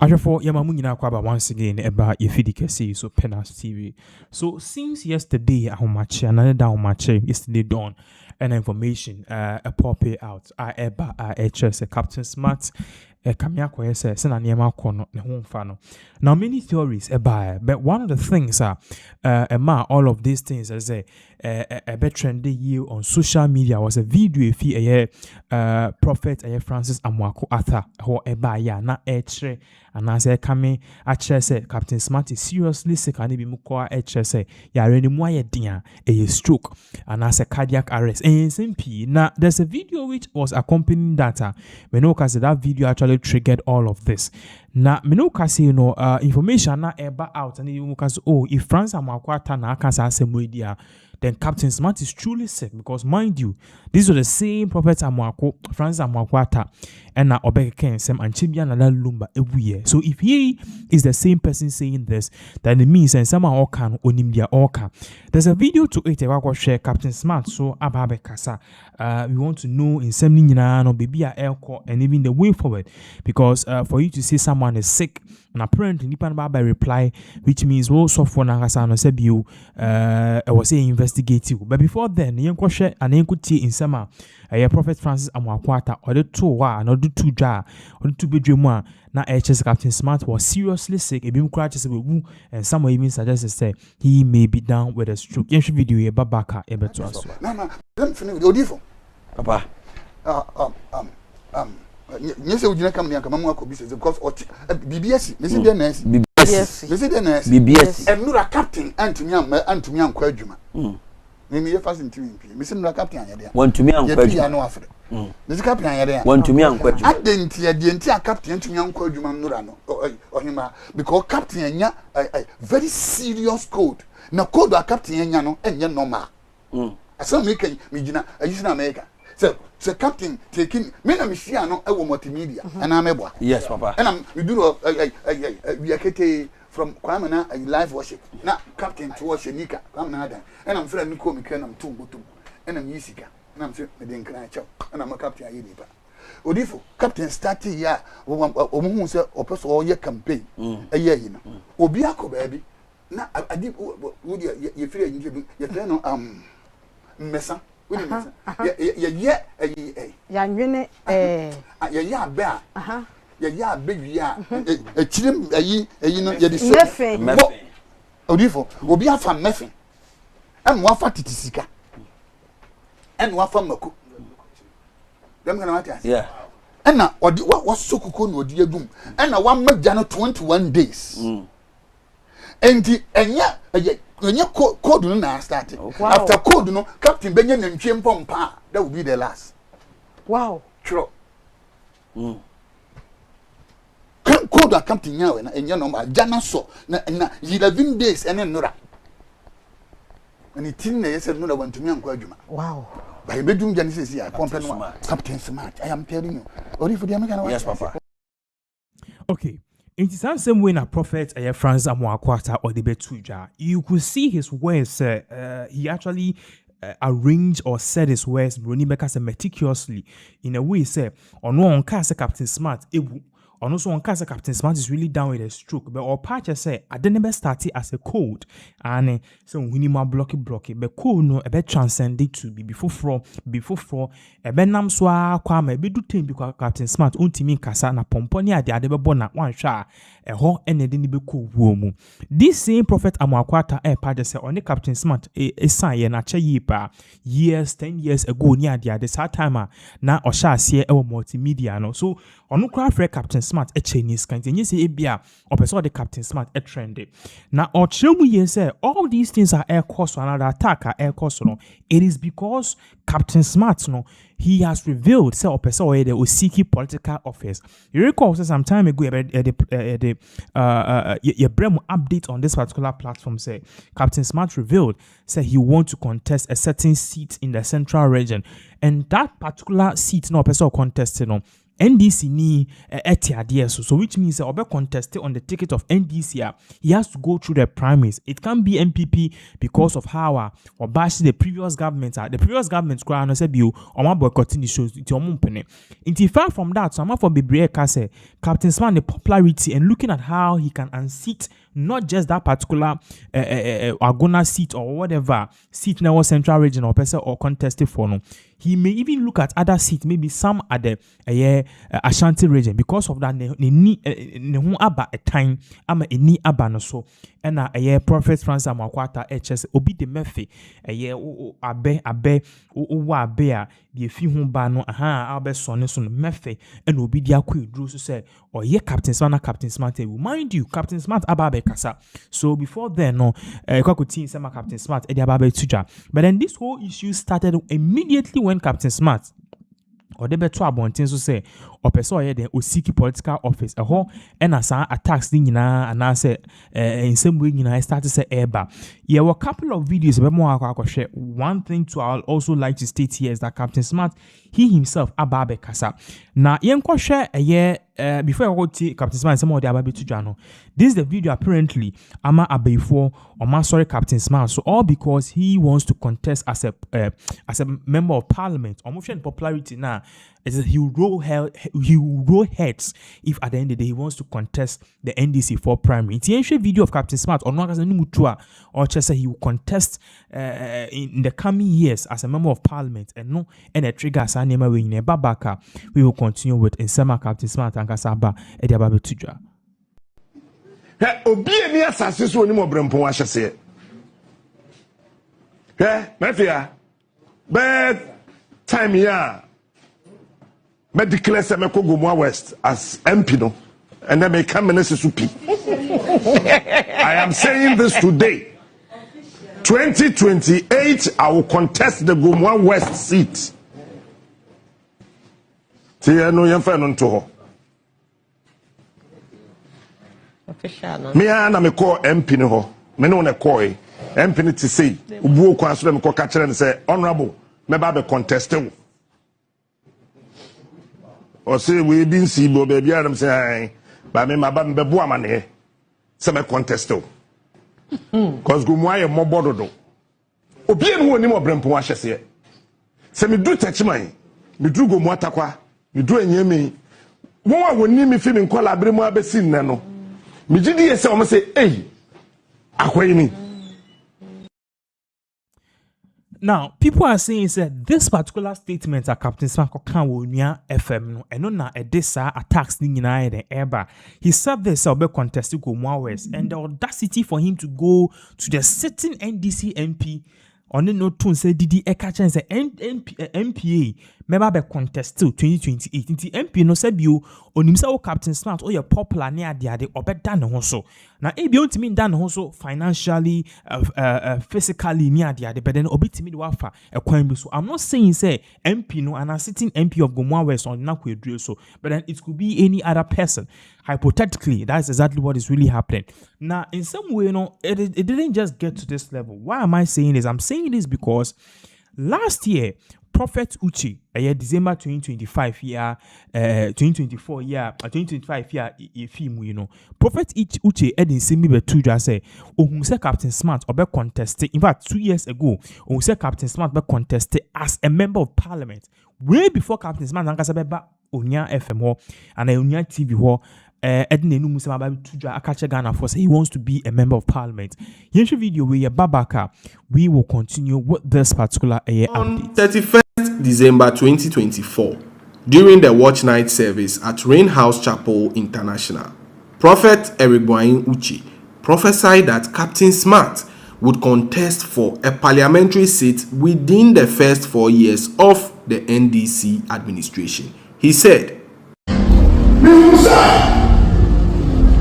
Ajafo Yamamunyina Kwaba once again about Yefidikesi, so Pinax TV. So since yesterday another down match yesterday dawn and information a pop out eba HS Captain Smart Kamia Kwese Sena Niema Kono ne ho mfa no. Now many theories about but one of the things all of these things as a trendy you on social media was a video if prophet Francis Amoako Atta ho eba ya na echre and as I come say Captain Smart is seriously sick and be mukwa say ya renimwa dia a stroke and as a cardiac arrest and SMP. Now there's a video which was accompanying data. Menoka said that video actually triggered all of this. Now Menoka say information na eba out and you if Francis Amoako Atta na akasa media, then Captain Smart is truly sick because mind you, these were the same prophet Francis Amoako Atta and na Obeke Ken Sem and Chibia na Lumba every year. So if he is the same person saying this, then it means and some can onimdia orca. There's a video to it I share Captain Smart so ababe kasa. We want to know in some no baby airco and even the way forward because for you to say someone is sick and apparently nipan by reply which means well so for nagasa no said you was saying investigate you. But before then you share and then could in summer Prophet Francis Amoako Atta or the two wa and the two jar or the two bedroom one. Now HS Captain Smart was seriously sick. A beam crashes with and some even suggested say he may be down with a stroke. Yes, video here babaka able to us. No, don't finish with audio. Papa. Yes, we didn't come near Amoako business because BBS, Mrs. Dennis, BBS, Mrs. Dennis, BBS, and Nura Captain Antomian Quadjuma. Maybe you're fasting to me. Mr. Captain, one to me and Quadjuma. Mr. Captain, one to me and Quadjuma. I didn't hear the entire Captain to young Quadjuma Nurano or him because Captain a very serious code. Now, code a Captain Yano and Yan Noma. As some make me, I used to America. So Captain taking me and Michiano, I want multimedia, and I'm a yes, Papa. And we do we are from Kwamana live worship. Now, Captain to watch Nika, Kwamana, and I'm friend Nico Mikan, I'm too, and I'm Yisika, and I'm saying, and I'm a Captain Ayedipa. Odifo, Captain started here, who said, or person all year campaign, a year, you know. Obiako, baby. Now, I did, would you feel you friend, Messa? Yeah, bear. Yeah, baby, yeah. A chim, you know, you're Odifo, will be a fan meffing. And one fatty sika. And one from Mako. Yeah. And now, what was so cool with your doom? And now 1 month, 21 days. And when you code now started. After code, no, Captain Benjamin and Chimpon Pa, that will be the last. Wow. True. Code a Captain now and you know, Jana so, 11 days and then Nora. And it said Nora went to me and Quadjuma. Wow. By bedroom Genesis here, Captain Smart. I am telling you. Only for the American. Yes, Papa. Okay. It is the same way a prophet Francis Amoako Atta or the Betuja. You could see his words. He actually arranged or said his words meticulously in a way. Say, on one case, Captain Smart. On also one case, Captain Smart is really down with a stroke. But our patch say I didn't never started as a code, and so we need more blocky. But code no a bit transcended to be before a benam swa kwame be do thing because Captain Smart untimi kasa na pomponi ade ade bebo na wan hwa e ho ene de ni be ko wuomu. This same prophet Amoako Atta patch say only Captain Smart sign ye na che yipa years 10 years ago ni ade that time na o sha ase e multimedia no so onu kra frɛ Captain Smart a Chinese kind and you say ebia or person the Captain Smart a trendy. Now or chemu ye say all these things are air cost or another attack are air cost no. It is because Captain Smart no he has revealed say or person or the Osiki political office. You recall some time ago the Bremo update on this particular platform say Captain Smart revealed say he want to contest a certain seat in the central region and that particular seat no person contested no. NDC ni etiade so which means obe contested on the ticket of NDC, he has to go through the primaries. It can't be MPP because of how or bash the previous government. The previous government cry no say bio or ma boycotting the shows to omumpene. Far from that, so I'm for Bibre Kase, Captain Smart the popularity and looking at how he can unseat not just that particular Agona seat or whatever seat now central region or person or contested for no. He may even look at other seats, maybe some at the Ashanti region. Because of that, ne aba a time ama ni aba no so. And Prophet Francis Amoako Atta HS obi de mefe abe a the few home ba no abe son mefe and obi dia kwe dru so say or Captain Smart mind you Captain Smart ababe kasa. So before then no kwakuti sema Captain Smart edi ababe tuja. But then this whole issue started immediately when Captain Smart or the better abontin so say or person here then osiki political office and as attacks thing and I say in some way I started to say eba. Yeah, were a couple of videos share. One thing to I'll also like to state here is that Captain Smart he himself ababe kasa. Now yenko share a year before I go to Captain Smart some of the ababe to jano. This is the video apparently ama abefore or ma sorry Captain Smart, so all because he wants to contest as a member of parliament or motion popularity now. He will roll heads if at the end of the day he wants to contest the NDC for primary. It's a video of Captain Smart or not as a mutua or just he will contest in the coming years as a member of parliament and a trigger sanema we in a babaka. We will continue with Insema Captain Smart and Kasaba Ediababe Tuja. Obi eni asase so ni mo brempon ahye se. Mafia. But time here. Me declare se me Kogomwa West as MP no. And then me come minister supi. I am saying this today. 2028 I will contest the Gomwa West seat. Tie no yemfa no nto ho. Me na me call MP ne ho. Me no na call MP ne to say ubuo kwa so me call ka kire ne say honorable me ba be contest wo. O say we bin see bo baby adam say ba me ma ba me bo amane say me contest wo. Cause Gomwa ye mo bododo. Obi en wo ni mo brempo ahye se. Se me du tachiman, me du Gomwa takwa, me du enyemi. Won wa woni me fi me nkola abremu abesi nne no. Me gidi ye se o me say eh akwayi mi. Now, people are saying that this particular statement that Captain Smart can wonya FM no eno na edisa attacks ni nyina the eba. He said this will contest Gomwa West and the audacity for him to go to the sitting NDC MP on the no tune say didi eka chen say MPA member be contest till 2028 nti MP no say bio onimsa o Captain Smart o ye popular ne ade obeda ne ho so na e bio ntimi nda ne ho so financially physically ne ade but then obitimi de wafa ekwan bi so. I'm not saying say MP no and a sitting MP of Gomwa West on na kwadru so, but then it could be any other person. Hypothetically, that's exactly what is really happening. Now, in some way, it didn't just get to this level. Why am I saying this? I'm saying this because last year, Prophet Uche, December 2025 year, 2024 year, 2025 year, Prophet Uche Edin Simi Betuja say, say Captain Smart or be contested. In fact, 2 years ago, say Captain Smart be contested as a member of parliament. Way before Captain Smart Nankasabeba Onya FM ho and Onya TV ho. Edin Enu Musama Tuja Akache Ghana for say he wants to be a member of parliament. Here's a video where Babaka. We will continue with this particular on 31st December 2024 during the watch night service at Rain House Chapel International. Prophet Erigboayin Uche prophesied that Captain Smart would contest for a parliamentary seat within the first 4 years of the NDC administration. He said,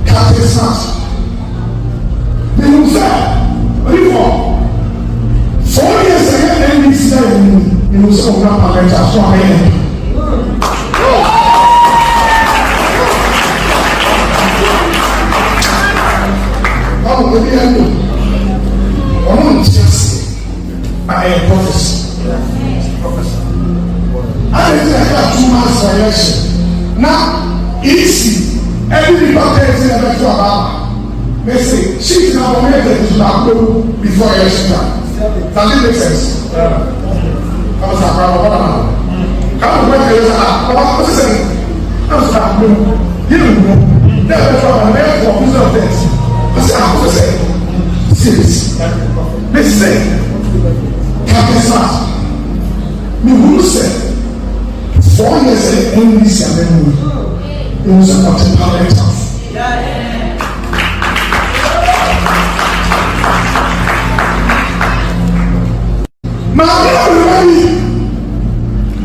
Captain Smart, reform. 4 years ago, NDC in Musa Parliament as professor. I have 2 months for election. Any doctors in the metro about, they say, she's not connected to that group before you start. Does it make sense? I was like, come on, what is that? What is it? I was like, you know, that's what I'm there for. Who's not this? I said, I was saying, serious. Listen, Captain Smart, me who said, 4 years ago, English and it was about a parent house. Mommy, everybody,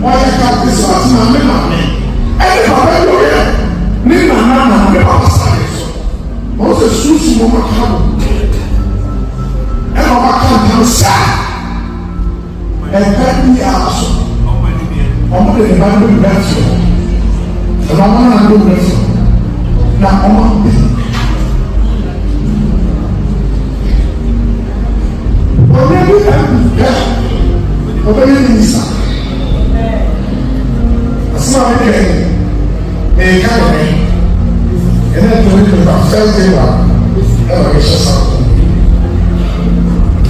why you got this one? Mommy, and Papa, you're here. Nina, Nana, never size. Moses, Susu, Mama, come. And Mama can't say. And then we also. Ọmọ de ba ndo bẹsọ ẹnna ọmọ náà ndo bẹsọ na ọmọ bẹ ọmọ ẹbí bẹ ọmọ ẹbí ní sá asọ àwọn ẹbí ẹ ká ẹ ẹnna ẹbí wọn kò bá fẹẹ dé wa ẹ wà ẹ ṣe sá.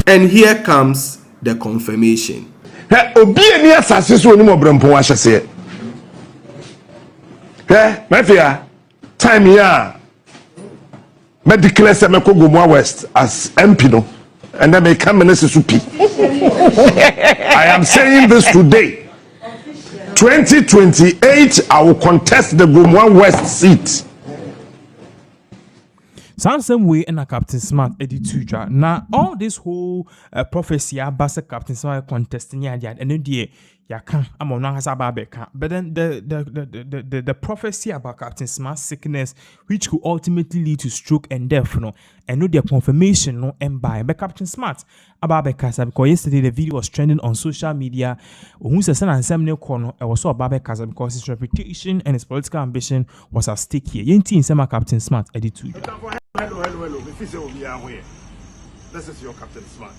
And here comes the confirmation. Obi eni asase so oni mo brempo ahyese mafia time ya me declare se me ko Gomua West as MP no and then me come minister supi. I am saying this today, 2028 I will contest the Gomua West seat. Same way in a Captain Smart editor. Now all this whole prophecy about Captain Smart contesting and then the yaka among has ababeka. But then the prophecy about Captain Smart's sickness, which could ultimately lead to stroke and death, no, and no their confirmation no and by Captain Smart ababeka because yesterday the video was trending on social media. Who's a son and seminal corner I was so ababeka because his reputation and his political ambition was at stake here. Yenti in Sema Captain Smart editor. Hello. If you say we are here, this is your Captain Smart.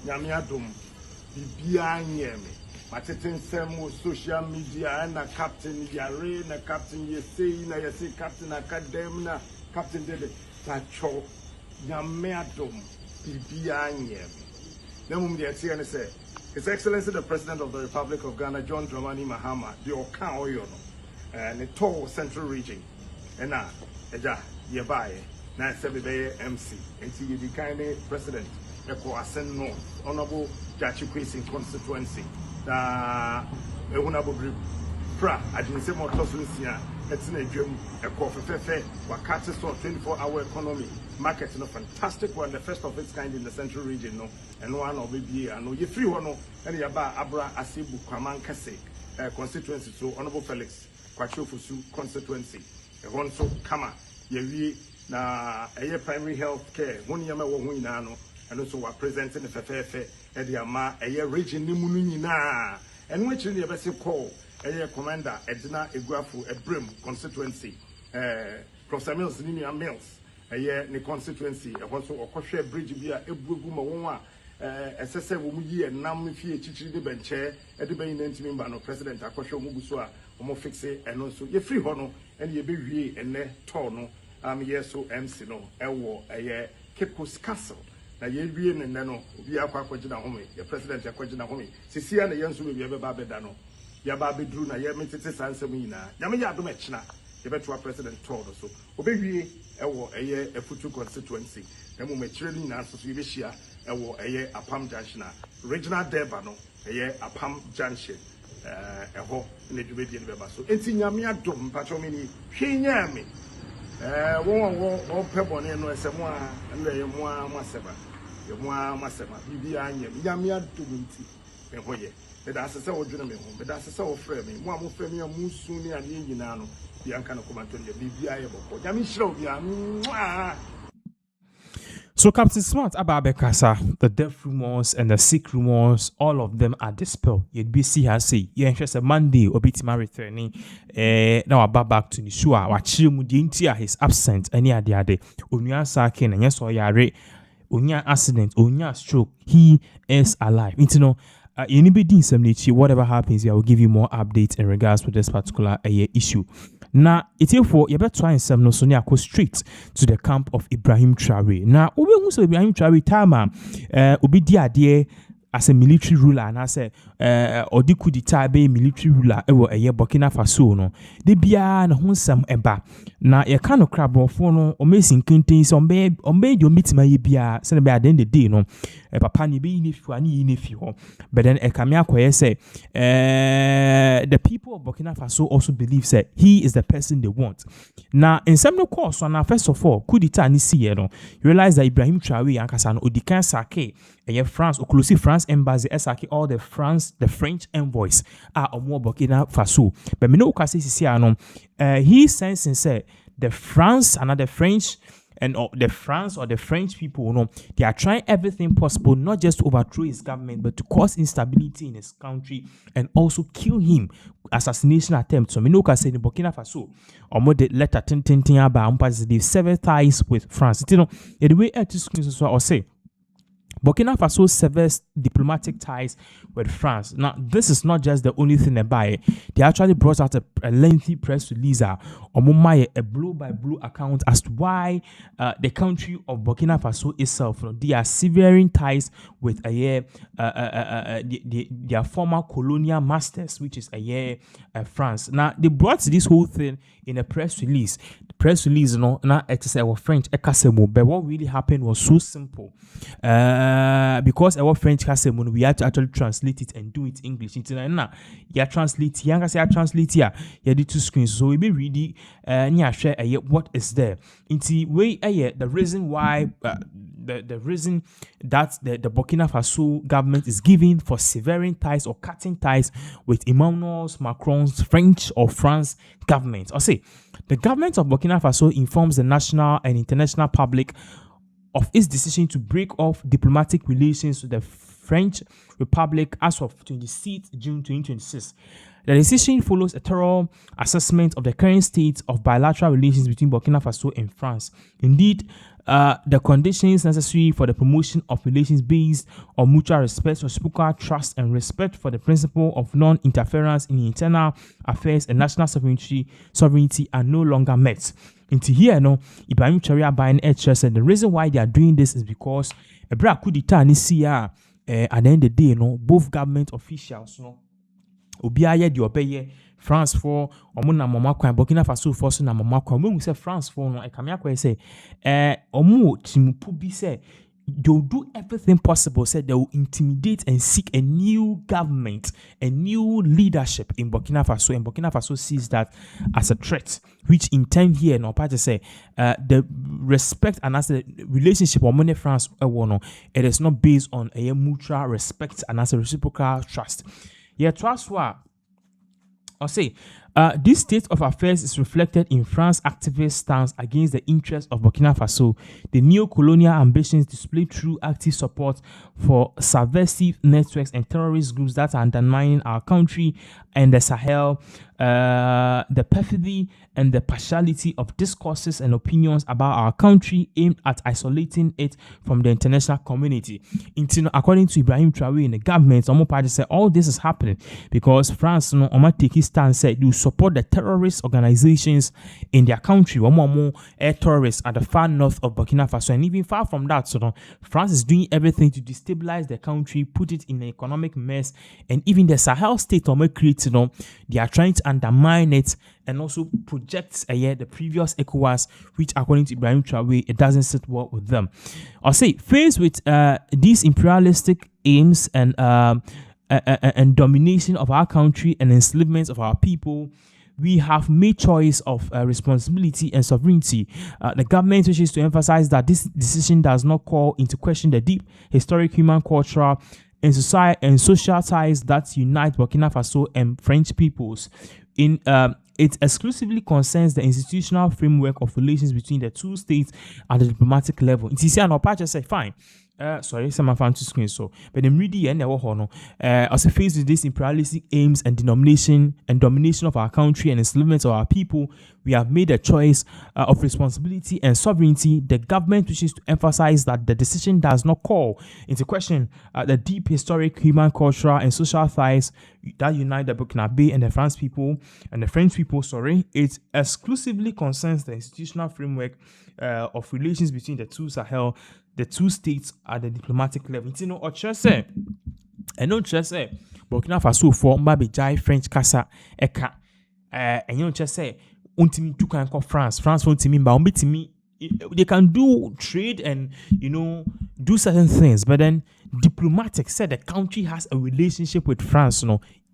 Nyamia dum, bibia nyeme. Matetin semo social media and a captain yare na captain yesi na yesi captain academy na captain dede tacho. Nyamia dum, bibia nyeme. Nemum de ati ane say, His Excellency the President of the Republic of Ghana, John Dramani Mahama, the Okan Oyo no, and the tall central region, and na eja yebaye. Na sebebe MC enti ye di president eko asen no honorable Jachi Kwesi constituency na ehuna bobri pra adinse mo tosunsia etina adwam eko fefefe wakati so 24-hour economy market no fantastic one, the first of its kind in the central region no and one of bibie ano ye free ho no ene ya ba abra asebu kwaman kase constituency so honorable Felix Kwachofusu constituency ehon so kama ye wi na primary health care woni yama wo hu nyina no and so we are presenting the fefefe e dia ma region ni mu nyina and which ni be se call commander Edina Eguafu Ebrem constituency Professor Mills ni Mills ni constituency e ho so okohwe bridge bia ebuegu ma won a esese wo mu yi enam fie chichiri de benche e de ben ntimi mba no president akohwe mu buso a omo fixe eno so ye free ho no and ye be wie ene to no yes so MC no ewo Kepos Castle na ye wie ne no obi akwa kwagina home ye president akwagina home sisia na yenso be be ba beda no ya ba bedru na ye metete sansem nyina nyame ya adom ekina ye beto president told so obi wie ewo Efutu constituency na mo mekire ni nyina so ye be hia ewo Apam Junction regional Deba no Apam Junction eho ne dwebedi ne beba so enti nyame adom pacho me ni hwenya me won pebone no esemo a nda ye moa maseba bibia anya nyame adumunti me hoye me da asese wo dwene me ho me da asese wo frɛ me mo a mo frɛ me a mo su ni ade nyina no bi anka no komanto ne bibia ye bɔkɔ nyame hyira obi So Captain Smart Ababekasa, the death rumors and the sick rumors, all of them are dispelled. You'd be see her say, yeah, just a Monday or bit returning. Now about back to Nishua, watching Mudintia his absent any other day. Unya Sakin and yes or yare. Unya accident, unya stroke, he is alive. You know, Anybody in whatever happens, I will give you more updates in regards to this particular issue. Now, it's for you better try and some no Sonia go straight to the camp of Ibrahim Traore. Now, who so Ibrahim Traore time obi di ade as a military ruler, and I say odi kudita be military ruler ewo Burkina Faso no de bia na honsam eba na ye ka no krabofo no o mesin kintin so ombe di omitima ye bia se na be at the end of the day no papa ni be ni fi ani ni fi ho, but then ekame akoye say the people of Burkina Faso also believe say he is the person they want. Now in some course on first of all kudita ni si ye no, you realize that Ibrahim Traore ankasa no odikan sake France okulusi France embassy esake all the French envoys are omo Burkina Faso, but me no ukase sisi ano he sensing say the France and the French and the France or the French people, you know, they are trying everything possible not just to overthrow his government but to cause instability in his country and also kill him. Assassination attempt. So me no ukase in Burkina Faso omo the letter tin about they sever ties with France. You know the way it is so or say Burkina Faso severs diplomatic ties with France. Now, this is not just the only thing about it. They actually brought out a lengthy press release, a blow-by-blow account as to why the country of Burkina Faso itself, they are severing ties with their former colonial masters, which is France. Now, they brought this whole thing in a press release. The press release, now it is our French, but what really happened was so simple. Because our French Kasem, we had to actually translate it and do it English. It's now you translate here, translate here. You did two screens, so we be really share what is there. Into way the reason why the reason that the Burkina Faso government is giving for severing ties or cutting ties with Emmanuel Macron's French or France government. Or say the government of Burkina Faso informs the national and international public of its decision to break off diplomatic relations with the French Republic as of 26 June 2026. The decision follows a thorough assessment of the current state of bilateral relations between Burkina Faso and France. Indeed, the conditions necessary for the promotion of relations based on mutual respect, reciprocal trust, and respect for the principle of non-interference in internal affairs and national sovereignty are no longer met. Into here, no, Ibrahim Traore buying extras, and the reason why they are doing this is because at the end of the day, no, both government officials, no, obiaye di obeye France for omo na mama kwan Burkina Faso for so na mama kwan we say France for no e kamia kwa say omo timupu bi say they'll do everything possible. Said they will intimidate and seek a new government, a new leadership in Burkina Faso. And Burkina Faso sees that as a threat, which in turn here, no part to say, the respect and as the relationship of money France, it is not based on a mutual respect and as a reciprocal trust. Yeah, trust what? I'll say, this state of affairs is reflected in France's activist stance against the interests of Burkina Faso, the neo-colonial ambitions displayed through active support for subversive networks and terrorist groups that are undermining our country and the Sahel, the perfidy and the partiality of discourses and opinions about our country aimed at isolating it from the international community. According to Ibrahim Traore in the government, Omo Party said all this is happening because France, Omo take his stance, said you support the terrorist organizations in their country. Omo terrorists at the far north of Burkina Faso, and even far from that, France is doing everything to destabilize the country, put it in an economic mess, and even the Sahel state Omo creates, they are trying to undermine it and also project the previous ECOWAS, which according to Ibrahim Traore, it doesn't sit well with them. I'll say, faced with these imperialistic aims and domination of our country and enslavement of our people, we have made choice of responsibility and sovereignty. The government wishes to emphasize that this decision does not call into question the deep historic, human, cultural, and society and social ties that unite Burkina Faso and French peoples. It exclusively concerns the institutional framework of relations between the two states at the diplomatic level. It is an opportunity to say, fine. sorry, some of to screen so, but them really and no. As a face with this imperialistic aims and denomination and domination of our country and enslavement of our people, we have made a choice of responsibility and sovereignty. The government wishes to emphasize that the decision does not call into question the deep historic, human, cultural, and social ties that unite the Burkinabe and the French people. Sorry, it exclusively concerns the institutional framework of relations between the two Sahel, the two states at the diplomatic level. You know, or just say, and don't just say Burkina Faso for Mabijai French Casa Eka, and you don't just say untimi tu can call France for untimi ba umbitimi. They can do trade and do certain things, but then diplomatic said the country has a relationship with France.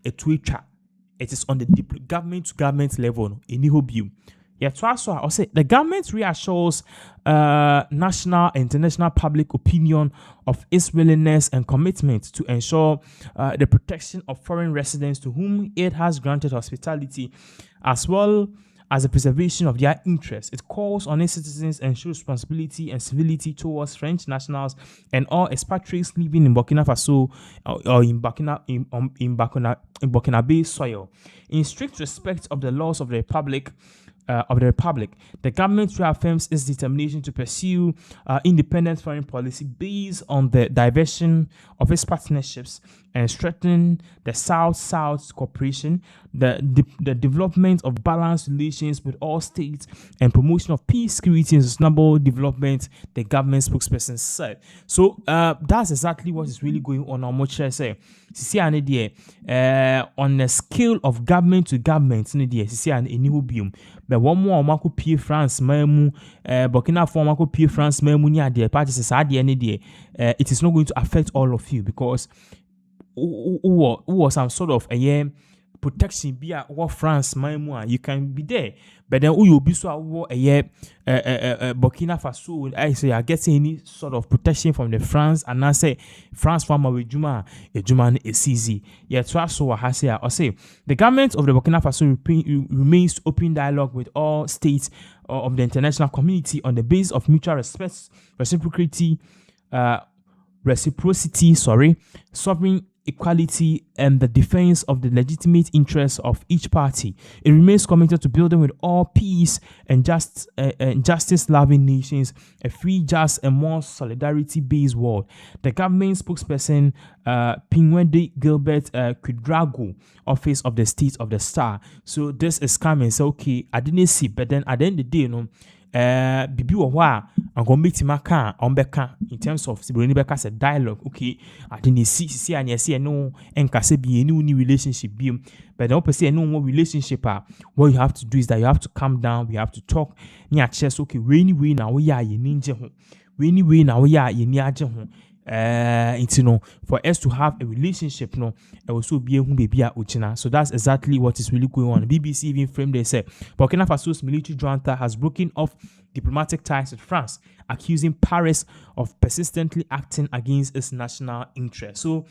It is on the government to government level. In view. Yeah, so I say the government reassures national and international public opinion of its willingness and commitment to ensure the protection of foreign residents to whom it has granted hospitality, as well as the preservation of their interests. It calls on its citizens and shows responsibility and civility towards French nationals and all expatriates living in Burkina Faso or in Burkinabe soil. In strict respect of the laws of the Republic, the government reaffirms its determination to pursue independent foreign policy based on the diversion of its partnerships and strengthening the South-South cooperation, the development of balanced relations with all states, and promotion of peace, security, and sustainable development, the government spokesperson said. So that's exactly what is really going on. What should I say? On a scale of government to government, but one more Amoako Atta France Mamu Burkina Faso Amoako Atta France Mamu ni ade parties is ade any day. It is not going to affect all of you because who was some sort of a protection be at what France Mamu you can be there, but then you be so Burkina Faso I say are getting any sort of protection from the France and I say France farmer with Juma is easy. Yeah, so I say the government of the Burkina Faso remains open dialogue with all states of the international community on the basis of mutual respect, reciprocity, sovereign equality, and the defense of the legitimate interests of each party. It remains committed to building with all peace and justice-loving nations a free, just, and more solidarity-based world. The government spokesperson, Pinwende Gilbert Kudrago, office of the State of the Star. So this is coming. So okay, I didn't see, but then at the end of the day, bibi wo hɔ a anko metima ka ɔmbɛka in terms of sibroni bɛka sɛ dialogue. Okay, I didn't see and yes no enkase bi any relationship bi, but the opposite no more relationship what you have to do is that you have to calm down, we have to talk ni a chest. Okay, we na wo ya ye ninje ho, we na wo ya ye ni agye ho. For us to have a relationship, also be a baby. So that's exactly what is really going on. BBC even framed they said Burkina Faso's military junta has broken off diplomatic ties with France, accusing Paris of persistently acting against its national interest. So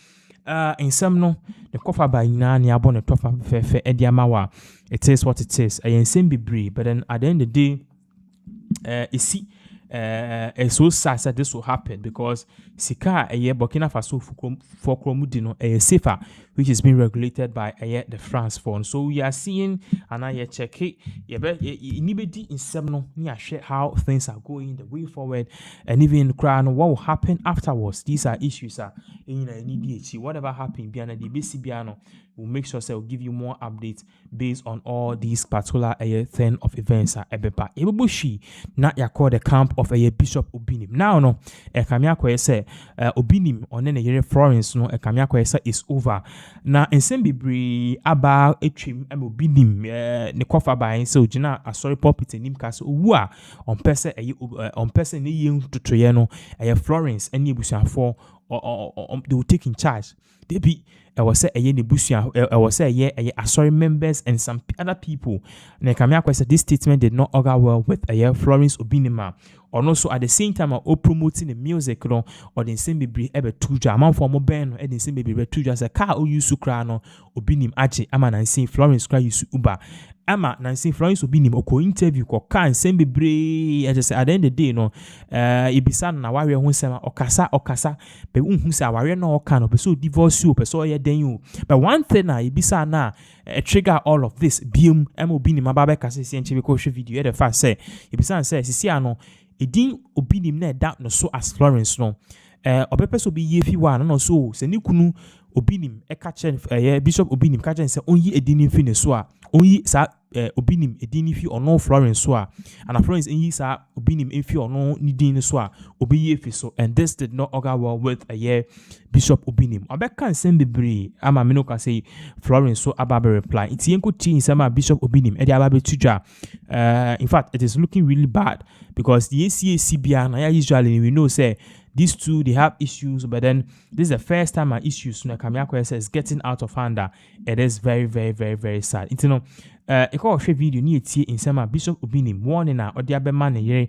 in some the kofa by na ni abon the tofa fefe ediamawa. It is what it is. I am be brave, but then at the end of the day, you see. It's so sad that this will happen because Sika Burkina Faso for Kromudino safer, which is being regulated by the France fund. So we are seeing and I check it. Anybody in Semno near share how things are going the way forward, and even crown what will happen afterwards. These are issues in DHC. Whatever happened, Biana the BCBiano will make sure we'll give you more updates based on all these particular thing of events. Ebubushi not call the camp of a Bishop Obinim. Now no, Kamiako say Obinim on any Florence no Kamiako is over. Now in Sembibri about a trim Obinim ne kofa by so Jina a sorry pulpit in Nimcas Uwa on person ni young to Triano a Florence and Nibusan for or they will take in charge. They be I was say a Nibusia, I was say sorry members and some other people. Nekamia said this statement did not augur well with a Florence Obinima. Or also at the same time or promoting the music or the same baby ever tuja man for more ben and the same baby tuja as a car o use crano Obinim Aji Aman and saying Florence cry use Uber. ama Nancy Florence Obinim oko interview ko kan nsem bebre just at the end of the day no ibisa na ware ho nsem okasa be unhu say ware na oka no be so divorce you be so ye den you but one thing na ibisa na trigger all of this biom Obinim ababe kase se nche be ko hwe video the fact say ibisa say sisi ano edin Obinim na da no so as Florence no obepe so be yefi wa no so se ni kunu Obinim eka Bishop Obinim ka chen se onyi edin fi ne so a onyi sa Obinim edin fi ono Florence so a and Florence enyi sa Obinim enfi ono ni din so a obi yefi so and this did not augur well with Bishop Obinim obeka nsem bebre ama me no ka say Florence so ababe reply it yenko ti nsema Bishop Obinim e dia ababe tudwa in fact it is looking really bad because the ACAC bia na usually we know say these two, they have issues, but then this is the first time our issues Amoako says getting out of hand. It is very, very, very, very sad. You know, a call video near T in some Bishop Obinim warning or the other man ye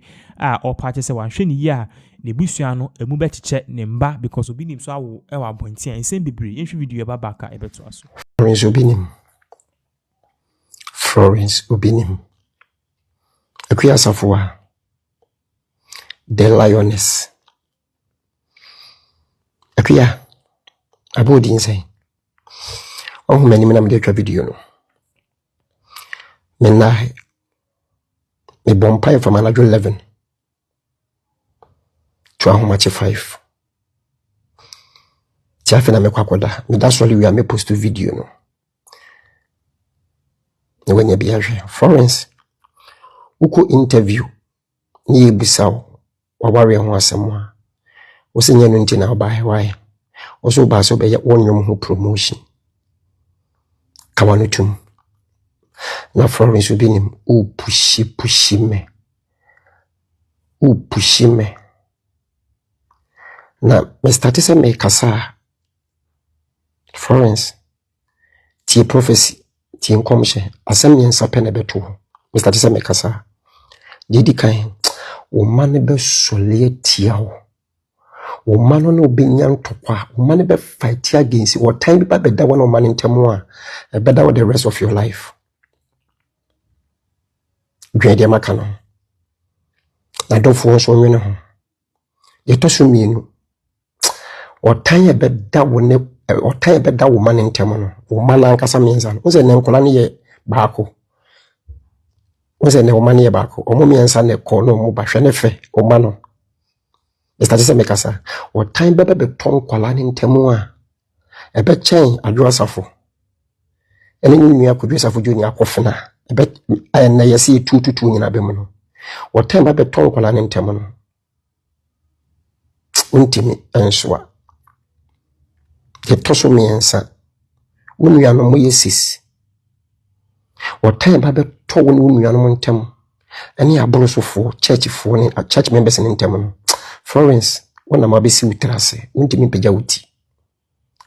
or parties one shiny ya the Busiano a mubet check nemba because Obinim so our point here and same be video about baka a bit to us. Florence Obinim. A Safua. The Lioness. Akia abodi insane. Oh many men de video no. Menahe. Me bompai from another 11 to ahomache 5. Tiafe na me kwakoda. Me that's why we are me post video no. Ne wanya biaje. Florence uko interview ni ebisaw waware ho asemwa. Osenye no nti na obahe wae oso ba so be wonwom ho promotion kawanutum na Florence Obinim u pushi me na me start se me kasa Florence ti prophecy ti nkomhye asem nyensa pe na beto me start se me kasa dedi kan o man be sole tiawo o mano no benyan tokwa o man be fight against what time be beda one o man ntemu a better with the rest of your life gwede makano na do fo so nwene ho ye to so mienu o time beda wone o time beda wo man ntemu no o man ankasa mienza no se ne nkola ne ye baako o se ne o man ye baako o mo mienza ne ko no mo ba hwe ne fe o mano Mr. Jesse Mekasa, or time bebe be ton kwalani ntemua. Ebe chen adwa safo. Ene nyu ya kudwe safo junior akofena. Ebe na yesi 222 nyina be mu. Or time bebe ton kwalani ntemu no. Untimi enswa. Ke toso miensa. Unu ya no mo yesis. Or time bebe to unu ya no ntemu. Ene abolo sofo church fo ni church members ni ntemu no. Florence, wana mabisi utrase, unti mpeja uti.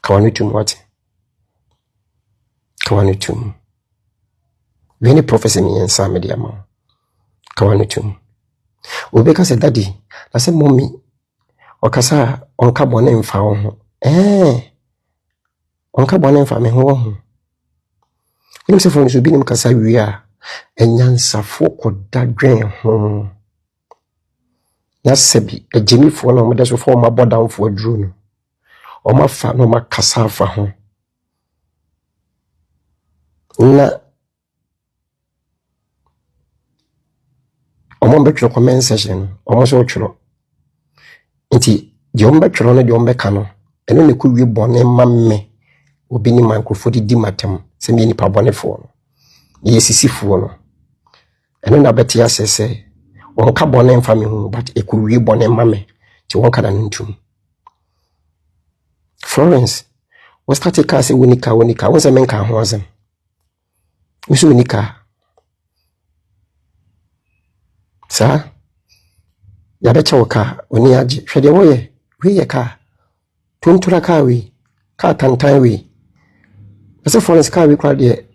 Kawanutum wate. Kawanutum. Wene professor mi yensa media ma. Kawanutum. Ubeka se daddy, nase mommy. Wakasa onka bwane mfa ho. Onka bwane mfa me ho ho. Wene se Florence Obinim kasa wia. Enyansa foko dadwen ho. Na sebi ejimi fo na mo de so fo ma bodan fo aduru no o ma fa no ma kasa fa ho na o mo betro comment section o mo so tworo nti de o betro no de o beka no eno ne ku wi bone ma me obi ni microphone di matem se mi ni pa bone fo no ye sisi fo no eno na beti asese on ka bone mfa me hu but e kuruwi bone mame ti won kada ntum Florence was started ka se wonika won se men ka ho azem usu wonika sa ya becha woka oni age hwede woye wiye ka tuntura ka wi ka tantan wi as Florence ka wi kwa de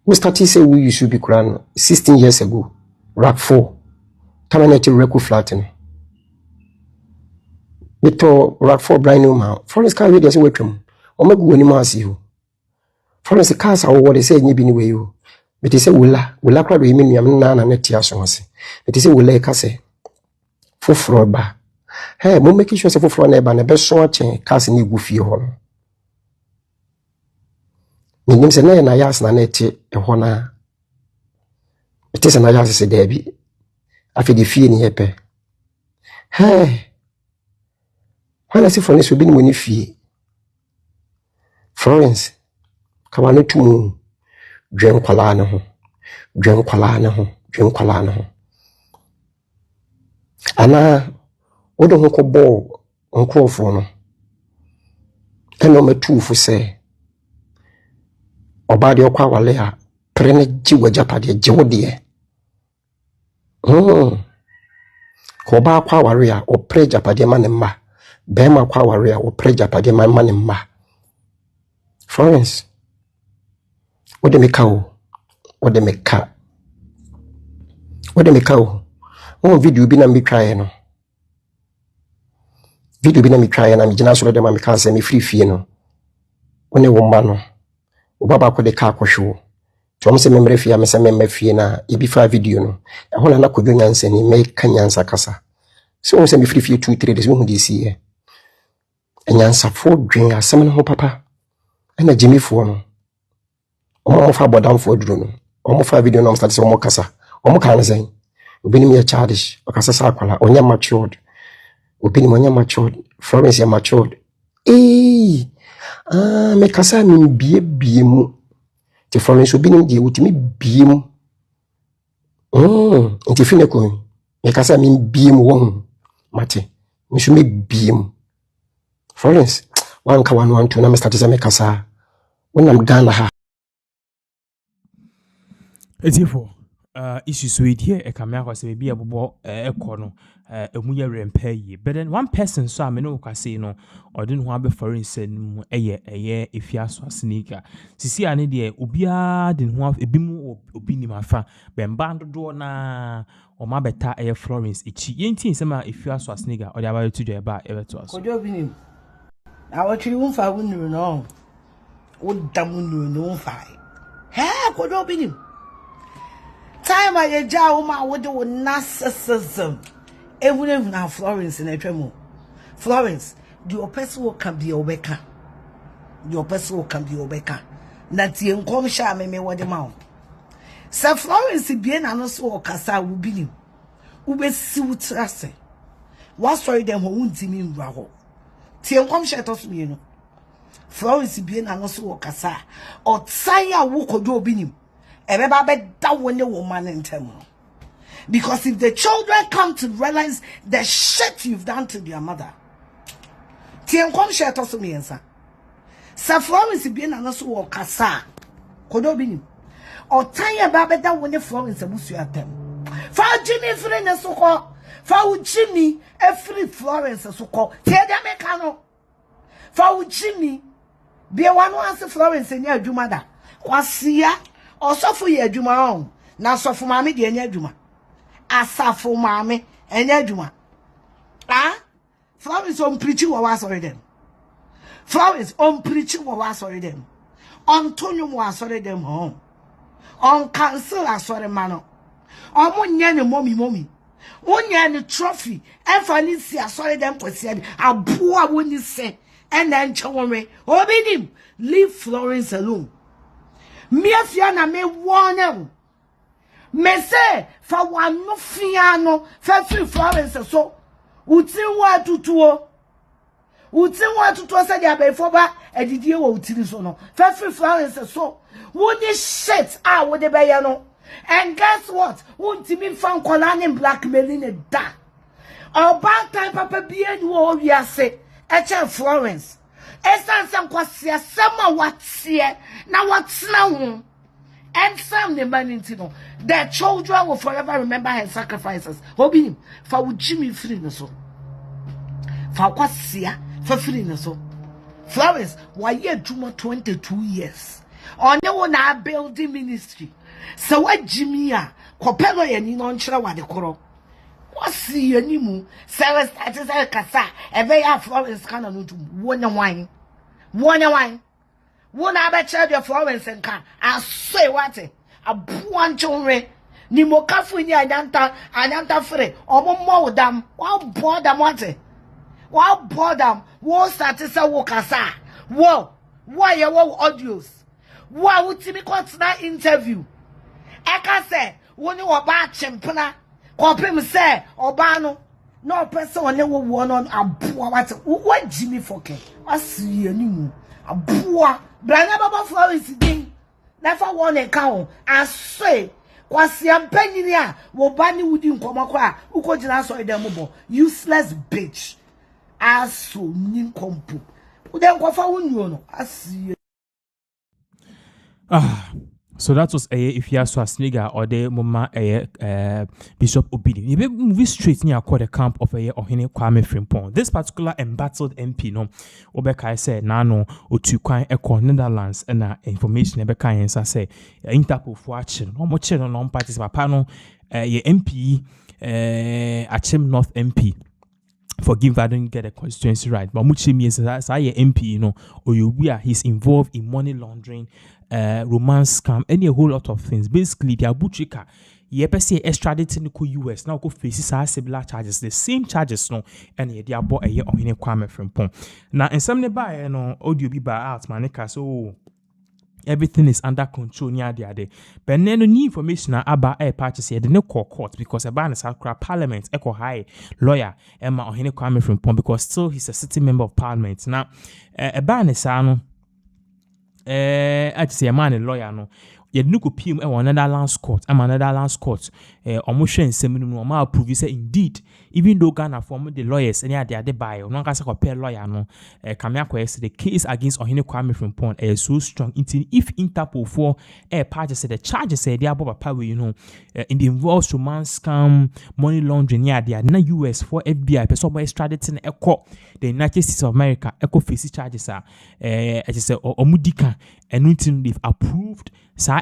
we started say we used to be Quran 16 years ago rack 4 Tamaneti reku flatten. Mito rack 4 brand new man. Florence car radio say wetwam. O magu wani ma asi ho. Florence cars are what they say nyi bi ni we yo. Mete se wula kwa do yimi nuam na netia so hose. Mete se wula ka se foforo ba. Hey, mo make sure se foforo na ba na be so achen cars ni gu fie ho no. Minim se na yas na neti e ho na. Mete se na yas se debi. Afi di fie ni yepe. Hey. Wana se fone so bi ni mo ni fie. Florence, kawane tumu dwen kwala ne ho. Dwen kwala ne ho. Ana odo ho ko bo nkrofo no. Eno metufu se oba de okwa wale a prene ji wajapade je wodie. Ko ba kwa ware a opre japade ma ne mma. Be ma kwa ware a opre japade ma ne mma. Florence, ode meka o. O video bi na mi twae no. Video bi na mi twae na mi gina so de ma meka se mi free fie no. One wo ma no. O baba ko de ka kwhwo. To mo se memre fie am se memma fie na e bi fa video no. E ho na kodwo nyansa ni me ka nyansa kasa. So o se mi free fie 2-3 days wo hu de si e. Nyansa fo dwen asem no ho papa. Ana Jimmy fo no. Omo fa bodam fo duro no. Omo fa video no start se omo kasa. Omo kan sen. Obi ni me childish. Okasa sa akwala. Onya matured. Obi ni onya matured. Florence ya matured. Me kasa mi bie mu. Ti Florence obi ni die utimi bie mu. Nti fine ko. Me kasa mi bie mu won. Mate. Mi so me bie mu. Florence, wan ka wan to na me start se me kasa. Wonam Ghana ha. Etifo issues with here e kamya kwa se bia bobo ekọ no emu ye rempa yi. But then one person so am no ka say no odin ho abe foreign sen eye efiaso sneaker. Sisi ane de obia den ho ebimu obi ni mafa bemba dodo na o ma beta eye Florence echi yentin se ma efiaso sneaker o de aba to do ba e beto aso. Kojo bi ni. Na watchiri wonfa wonu no. Wo damunu no wonfa. Kojo bi ni. Time I ja woman with the narcissism. Even now Florence in a tremo. Florence, your person will come be your becker. Your person will come be your becker. That you come sha me what the mouth. Sir Florence bien anoso or casa will be him. Ube suit us. What story them won't see me raho. Tien come sha to me no. Florence bien anoso or casa or tsaya wo kodo binim. Because if the children come to realize the shit you've done to their mother, Sir Florence being an also or Cassa, Kodobini, or Tanya Babetta when the Florence and Musu at them. For Jimmy friend and so called, for Jimmy, every Florence and so called, Tia Mecano, for Jimmy, be one answer Florence and your Jumada, Quasia. Osofo ye adwuma on na sofo maame de anya adwuma asafo maame anya adwuma Flowers on preaching wa wasori dem Flowers on preaching wa wasori dem on tonyo wa wasori dem home on cancel asori mano on munye ne momi wonya ne trophy efa ni si asori dem kwesi ade aboa woni se ena nchewonwe obinim leave Florence alone. Me afia na me warn me say fa wanu fia no fa free Florence so utin wa tutuo say dia be for ba edidie wa utiri so no fa free Florence so woni shit wo de be ye no. And guess what? Won't me fan kolani blackmailing da about time papa bien wo wi ase e Florence esansan kwasia sama watie na watena ho and some the man into the children will forever remember her sacrifices. Hobby for Jimmy free so for kwasia for free so Flowers why ye juma 22 years on your na building ministry so what Jimmy a kopelo ye ni no nkyere wade koro wasi animu seven started kasa ebe ya Florence kana no to wone wine wona be chere your Florence nka I say what abuan chonre ni mokafu ni anyanta free omo dam wa bodam wate wa bodam wo satisa wo kasa wo ye wo audios wa utimi kwatna interview eka se woni oba chempena kopem se oba no person one wo no aboa wate wo jimi foke asi animu aboa branya baba flowers din never won a cow aswe kwasi ampanyini a wo ba ni wudi nkomakwa ukojina so edem bo useless bitch aso nyin kompo ude nkwafa wonyo no asi. So that was if you are so a snigger or the mama Bishop Obidi. You be movie straight near the camp of Ohene Kwame Frimpong. This particular embattled MP no Obeka said nano or two kwan Netherlands and information Ebeka and say Interpol for action. No much non parties panel ye MP Achem North MP. Forgive I don't get the constituency right, but much means that I MP, you know, or he's involved in money laundering, romance scam, any a whole lot of things. Basically, the Abuchika, say extradited to US now go faces our similar charges, the same charges, no, and they are bought a year on a Kwame Frimpong. Now, in some nearby, audio be by out, manica, so. Everything is under control near the other. But then no new information about a purchase here, the no court because a ban is parliament, echo high lawyer, Emma or Hene Kwame Frimpong because still he's a sitting member of parliament. Now, a ban is I say a man a lawyer no. Yet no could PM another Netherlands court. I'm another Netherlands court. Almost seminal ma prove say indeed, even though Ghana formed the lawyers and they are the buyer, no can compare lawyer no. Kamia the case against Ohene Kwame Frimpong is so strong. If Interpol for party say the charges say they are about power, you know, in the involves romance scam, money laundering. Yeah, they are na US for FBI. But somebody extraditing echo the United States of America. Echo face charges are as I say omudika and nothing they've approved.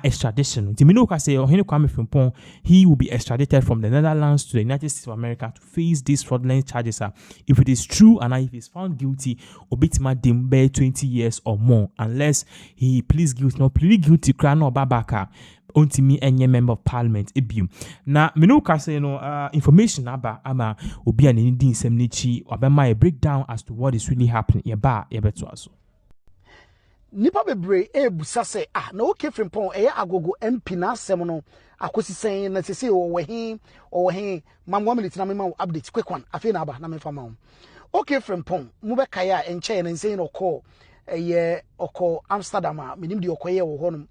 Extradition. Timinoka say Ohene Kwame Frimpong he will be extradited from the Netherlands to the United States of America to face these fraudulent charges. If it is true and if he is found guilty, Obitima Dimbe 20 years or more, unless he pleads guilty. No, plead guilty. Krano Babaka. Ontimi enye member of parliament ebium. Na Minoka say information about ama obi an Indian semnichi obema a breakdown as to what is really happening. Yeba yebeto aso. Nipa bebre ebusa se na okay Frimpong agogo MP na asem no akosi sen na sese o he mamwa militi na mema update quick one afi na aba na me fama okay Frimpong mu be kaya enche na nsen no call oko Amsterdam a menim de okoye wo honom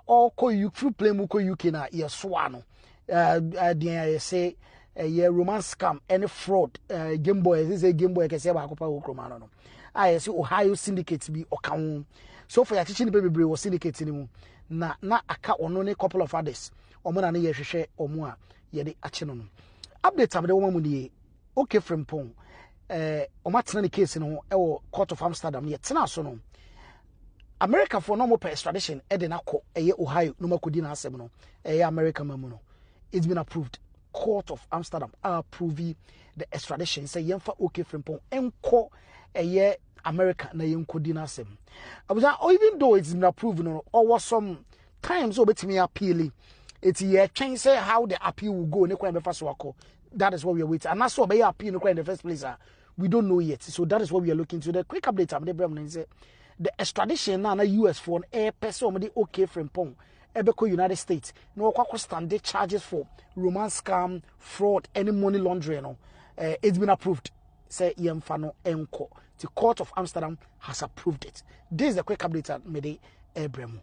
oko you free play mu ko UK na ye soa no de say romance scam any fraud game boy kese ba akopa wo kroma no I see Ohio syndicate be okaun. So for your teaching baby was syndicate ni mu na aka ono ne couple of others. Omo na ne ye hwehwe omo a ye de ache no. Update am de wo mu ne okay Frimpong omo tena ne case no e wo court of Amsterdam ye tena so no. America for no more extradition e de na ko eye Ohio no makodi na asem no eye America mamu no. It's been approved. Court of Amsterdam approving the extradition say yemfa okay Frimpong enko eye America na yenkodi na asem. Even though it's been approved no or some times obetimi appeal it ye twen say how the appeal will go ne kwa be so akọ. That is what we are waiting. And that's what be appeal no kwa in the first place we don't know yet. So that is what we are looking to. The quick update am dey say the extradition na US for an air person the okay Frimpong ebeko United States no kwa stand the charges for romance scam, fraud, any money laundering no. It's been approved. Say Yemfano Enko. The Court of Amsterdam has approved it. This is the quick update at Mede Ebremu.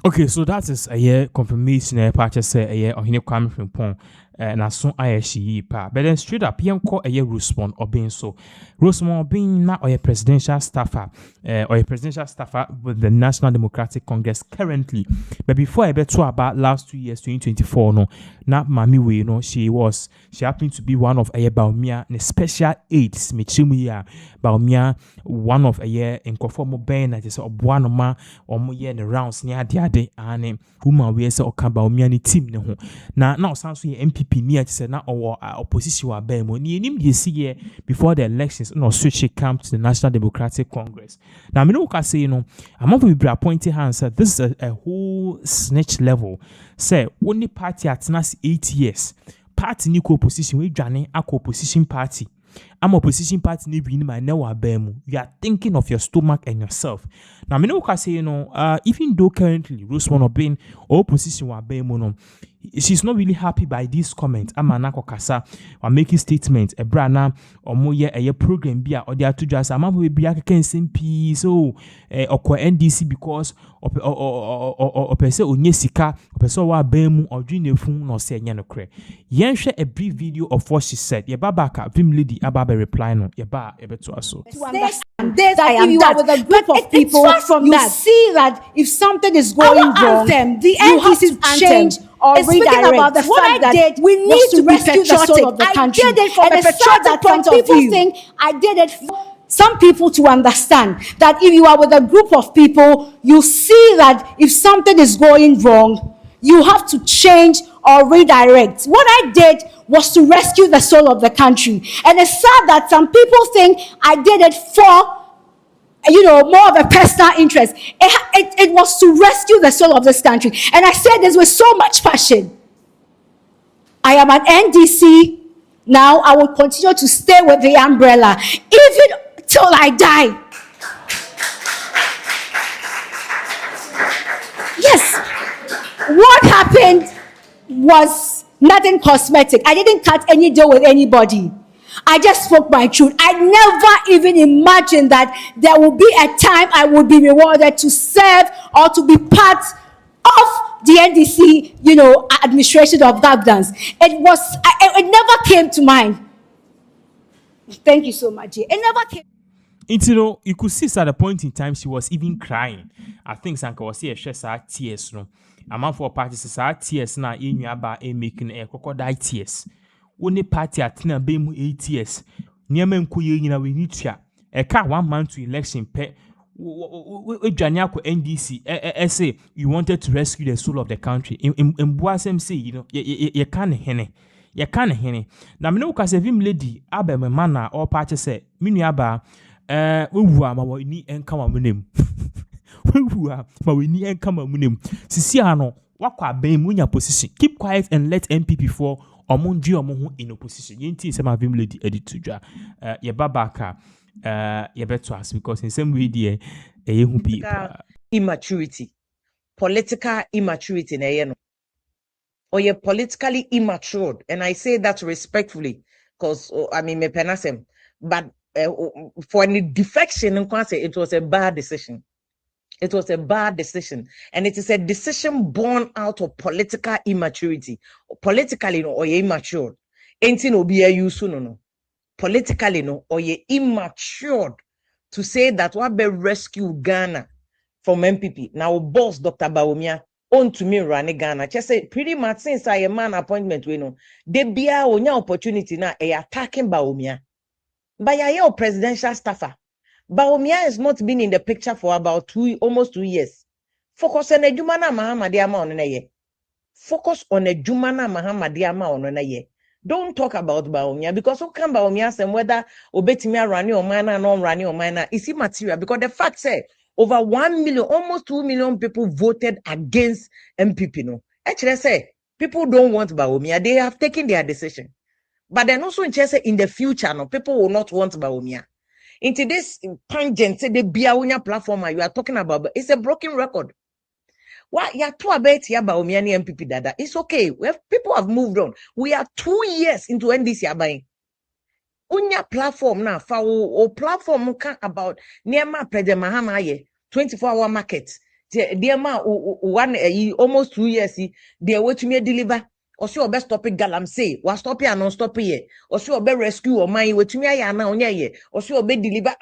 Okay, so that is a year confirmation. Purchase say a year or Ohene Kwame Frimpong na so ayeshi pa. But then straight up, call a year Rosemont or being so. Rosemont being now or a presidential staffer with the National Democratic Congress currently. But before I bet to about last 2 years, 2024, no, not Mami we no, she happened to be one of a year Baumia, a special aids, Michimia, Baumia, one of a year in conformal Ben, that is one of my or more year in the rounds near the other, and whom we say or Baumia team no. Now sounds like MP MPP near to or opposition or bemo. Ni nim ye see ye before the elections no switch come to the National Democratic Congress. Now I know say I'm not be appointed hands. This is a whole snitch level. Say only party at 8 years. Party ni opposition we dwane opposition party. I'm opposition party ni win my now abemu. You are thinking of your stomach and yourself. Now me know say even though currently Rose one being opposition wa abemu no, she's not really happy by this comment. Amanako kasa or making statements. A brana or more a program bia or they are to just I'm we be SMP so or NDC because or per se onyesika or per so wa bemu or dream phone or say nyanokre. Yen share a brief video of what she said. Ye babaka vim lady ababe reply no ye ba ebe to aso. To understand this, that if you are with a group of people, you see that if something is going wrong, the NDC change or redirect. About the fact that we need to rescue the soul of the country. I did it from a patriotic point of view. Think I did it for some people to understand that if you are with a group of people, you see that if something is going wrong, you have to change or redirect. What I did was to rescue the soul of the country. And it's sad that some people think I did it for, more of a personal interest. It was to rescue the soul of this country. And I said this with so much passion. I am an NDC. Now I will continue to stay with the umbrella, even till I die. Yes. What happened was nothing cosmetic. I didn't cut any deal with anybody. I just spoke my truth. I never even imagined that there would be a time I would be rewarded to serve or to be part of the NDC, administration of governance. It never came to mind. Thank you so much. It never came. You could see at a point in time she was even crying. I think Sanka was here, she said tears. No, a man for parties said tears now in your bar making a crocodile tears. Only party at Tina Bemu 8 years. Near Menku, we need to a car 1 month to election pay. Janyako NDC, say you wanted to rescue the soul of the country. In Boasem say, you can't hene. You can't hene. Now, me know because if him lady, Abba, my manna, or party say, Miniaba, we need and come on him. We need and come on him. Sisiano, what qua bame in your position. Keep quiet and let MPP for. Omonji omo in opposition. Yenti se ma vim lady edit to ja. Ye babaka ye beto as because in same way there hu people immaturity. Political immaturity na ye no. Or you're politically immature, and I say that respectfully because me penasem, but for any defection it was a bad decision. It was a bad decision, and it is a decision born out of political immaturity. Politically, no, or you're immature. Ain't no be a use no. Politically, no, or you're immature to say that what be rescue Ghana from MPP. Now, boss Dr. Bawumia on to me running Ghana. Just say pretty much since I am man appointment, we know they be a opportunity now a attacking Bawumia. By your presidential staffer. Bawumia has not been in the picture for about almost 2 years. Focus on a Jumana Mahamadiama on a ye. Focus on a Jumana Mahamadiama on a ye. Don't talk about Bawumia because who can Bawumia say whether Obetimia running or minor or non running or minor is immaterial because the fact say over 1 million, almost 2 million people voted against MPP. No, actually say people don't want Bawumia. They have taken their decision, but then also in the future, no people will not want Bawumia. Into this tangent, say the Biawunya platform you are talking about, it's a broken record. What you are too about here about Omiani MPP Dada? It's okay. People have moved on. We are 2 years into NDC abaying. Unya platform now for platform about Niama President Mahama ye 24-hour market. Diema one almost 2 years. They wait to me deliver. Or see best topic galam say was stop here non stop here or see be rescue or my with me ya na onya ye or see be deliver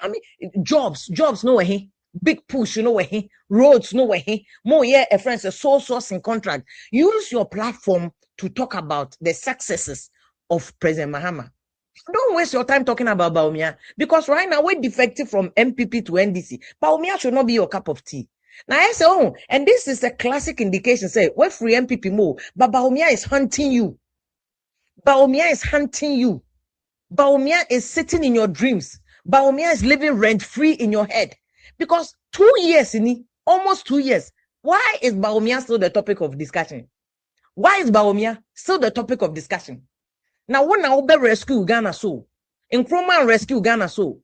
jobs no way big push way roads no way more yeah a friends a sole sourcing contract. Use your platform to talk about the successes of President Mahama. Don't waste your time talking about Bawumia because right now we're defective from MPP to NDC. Bawumia should not be your cup of tea. Now I say, and this is a classic indication. Say, what free MPP move, but Bawumia is hunting you. Baumia is hunting you. Baumia is sitting in your dreams. Baumia is living rent-free in your head. Because 2 years, almost 2 years, why is Baumia still the topic of discussion? Why is Baumia still the topic of discussion? Now, when I will rescue Ghana so, in Kroma rescue Ghana so,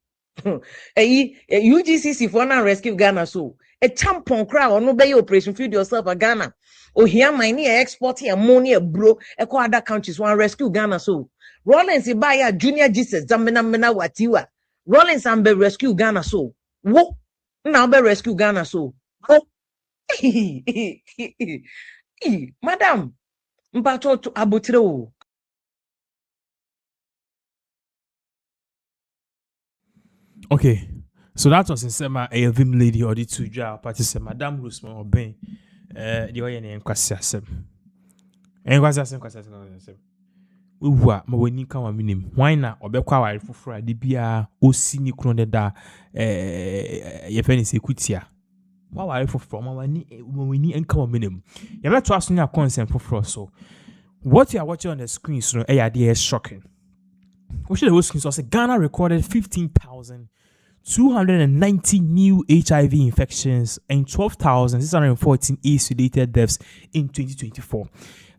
UGCC for now rescue Ghana so, a tampon crowd or no bay operation feed yourself a Ghana. Oh, here my near exporting ammonia bro, echo other countries want rescue Ghana so. Rollins buy a junior Jesus, Zamena Mena Watiwa. Rollins and be rescue Ghana so. Wo now be rescue Ghana so. Wo Madam, Mpacho to Abutiro. Okay, so that was in Sema a Vim lady or the two jar party say Madame Rosemont or Ben the way and Quasiasem. And Quasiasem. Uwa maweni kama minim why obekwa ware foforo de bia osini kronde da ye fani se kutia wa ware foforo maweni enka minim ye beto aso nya consent foforo so what you are watching on the screen so is shocking. What should the screen so say Ghana recorded 15,290 new HIV infections and 12,614 AIDS-related deaths in 2024.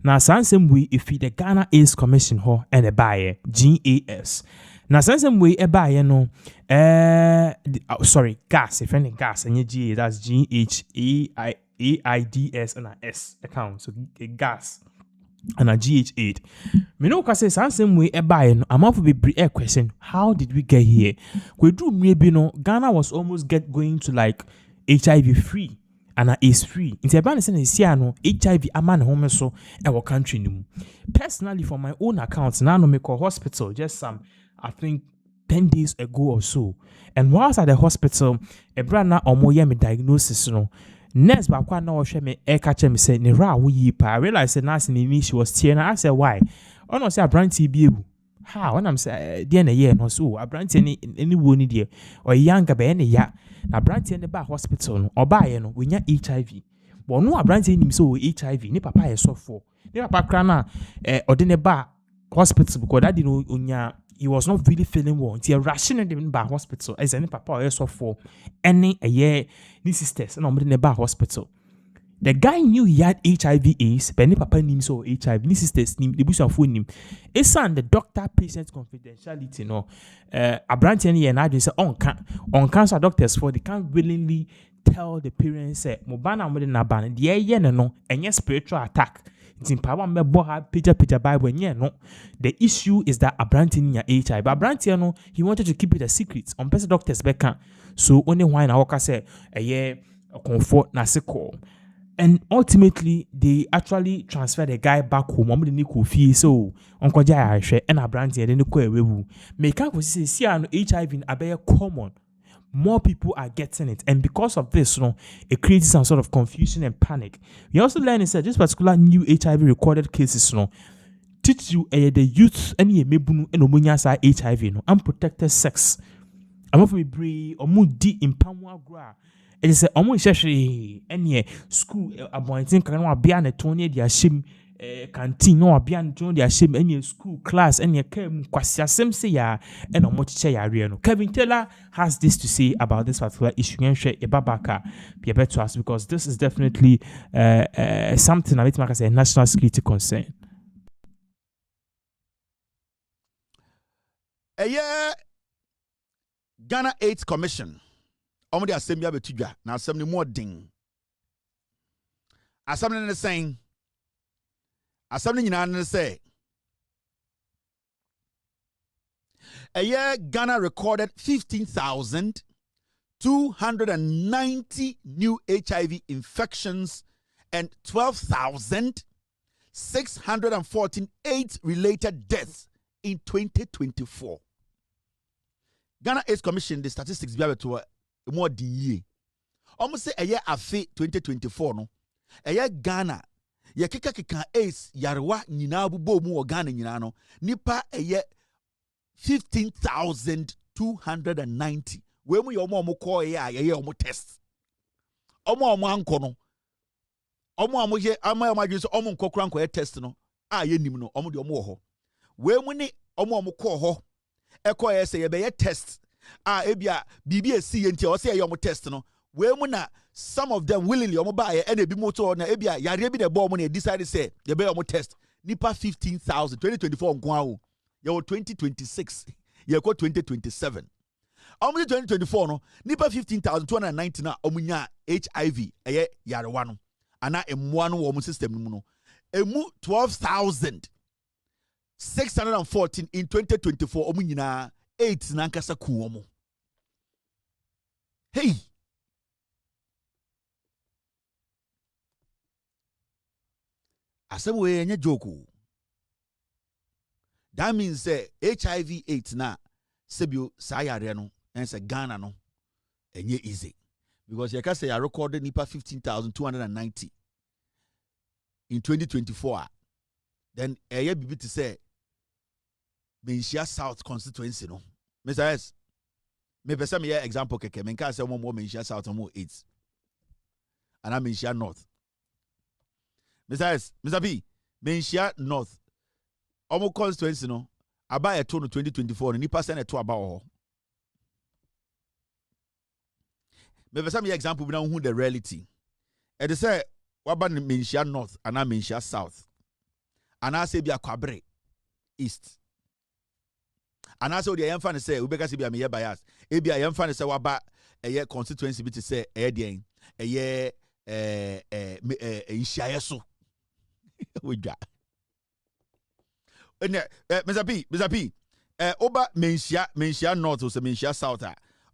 Now, some way if the Ghana AIDS Commission ho and a buyer GAS. Now, some way a buyer no gas if any gas and your GA that's GHAIDS and a S account so gas and a GH8. Me no say some way a buyer no I'm off be a question how did we get here? We do maybe no Ghana was almost going to like HIV free. And is free. In the abandoned no HIV aman home so our country no. Personally, for my own account, now no make a hospital just some I think 10 days ago or so. And whilst at the hospital, a brand na omoye me diagnosis no. Nurse ba kwa na wo hwe me e ka che me say ne ra wo yi pa. I realized the nurse in she was tearing. I said why? Oh no say abranti bi ebu. How when I'm say dey na year no so abranti any wo ni dey or younger be na ya. Na branch in the bar hospital no obaye no we nya HIV. But no branch nim so HIV ni papa ye so for. Ni papa kra na odine bar hospital because that no onya he was not really feeling well. He rushing in the bar hospital as any papa ye so for any a year ni sisters na omde ne bar hospital. The guy knew he had HIV AIDS, but ni papa nim so HIV ni sisters nim the bush phone nim. It's on the doctor patient confidentiality no. A branch any and I say on cancer doctors for they can't willingly tell the parents say mobana mo na ban the ye no any spiritual attack. It's in power me bo ha picture Bible no. The issue is that a branch in your HIV. But branch no he wanted to keep it a secret. On person doctors beka. So only why na waka say a year comfort na call. And ultimately, they actually transferred the guy back home. I'm going to fee so Uncle Jaya and a brand here. Then go make up say HIV in a common. More people are getting it, and because of this, it creates some sort of confusion and panic. We also learn is that this particular new HIV recorded cases, teach you the youth any mebunu and omunyasa HIV unprotected sex. I'm of me brave or moody in Pamwa Gra. It is almost actually any school appointing can be an attorney, their shame canteen or be an attorney, their shame any school class, any quasia sem say ya and a much chair. Kevin Taylor has this to say about this particular issue and share a babaka be better to us because this is definitely something I make as a national security concern. Ghana AIDS Commission. Omodi asem ya betudwa na asem ni more ding. Asem ni saying asem ni nyina ne say a year Ghana recorded 15,290 new HIV infections and 12,614 AIDS-related deaths in 2024. Ghana AIDS Commission the statistics be able to more DE. Almost say a year afe 2024 no. A year Ghana ye kika AIDS yarwa nyina bubo mu Ghana nyina no. Nipa a year 15,290. We mu yomo call ye yomo test. Omo anko no. Omo ye ama just omo nkokran ko test no. Ye nim no omo de omo ho. we mu ne omo kɔ hɔ ɛkɔ yɛ sɛ yɛbɛyɛ test ebia bibi esi yɛ nti ɔsɛ yɛ ɔmo test no we mu na some of them willingly ɔmo ba yɛ ɛna ebi mu to na ebia yare bi na ɛbɔ ɔmo na decide sɛ yɛbɛyɛ ɔmo test nipa 15,000 2024 nko awo yɛwɔ 2026 yɛkɔ 2027 ɔmo 2024 no nipa 15,290 na ɔmo nya HIV ɛyɛ yarewa no ana emmoa no wɔ ɔmo system no mu no emu 12,614 in 2024 ɔmo nyinaa 8 na nkasa ku ɔmo hey asem we enye joke. That means HIV 8 na sebio sayare no and say Ghana no enye easy because you can say I recorded nipa 15,290 in 2024 then eye bibi to say Menshia South constituency no Mr. S me pese me example keke me nka say mo Menshia South mo 8 and I Menshia North Mr. S, Mr. P, Menshia North. Omo constituency no. Aba eto no 2024 ni nipa send eto aba ho. Me be some example bi na hu the reality. E dey say waba Menshia North and Menshia South. And I say bi Akwabre East. And I say the yemfa ne say we be ka say bi am ye bias. E bi yemfa ne say waba eye constituency bi te say e dey eye Nshia so. Oja. Mr. P, Oba Menshia North or Menshia South.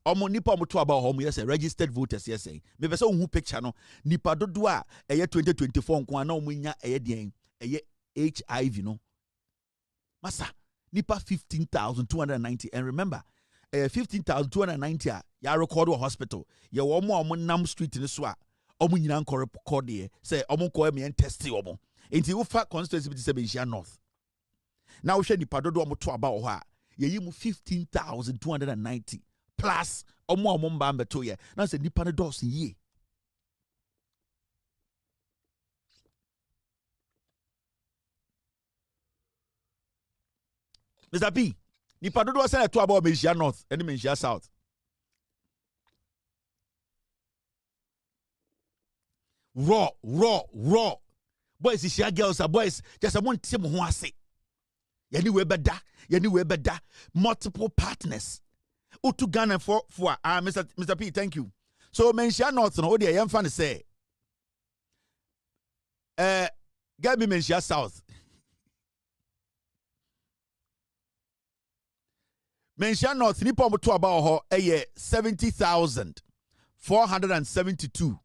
Omo nipa omo to about home yes registered voters yes me be say hu picture no nipa dodo a 2024 nko na omo nya den HIV no. Masa nipa 15,290 and remember 15,290 ya record a hospital. Ye omo nam street ni so a omo nyina nkɔ record de say omo nkɔ me test omo. Enti wo fa constituency bi te say Menshia North. Now we share nipa dodo omo to aba ho a ye yi mu 15,290 plus omo mba mbeto ye. Na say nipa ne dos ye. Mr. P, nipa dodo say to aba Menshia North and Menshia South. Raw. Boys is your girls are boys just a one team who I say. Yani we beda multiple partners. Utu Ghana for Mr. P, thank you. So Menshia North no odi yam fan say get me Menshia South. Menshia North ni po to about ho 70,472.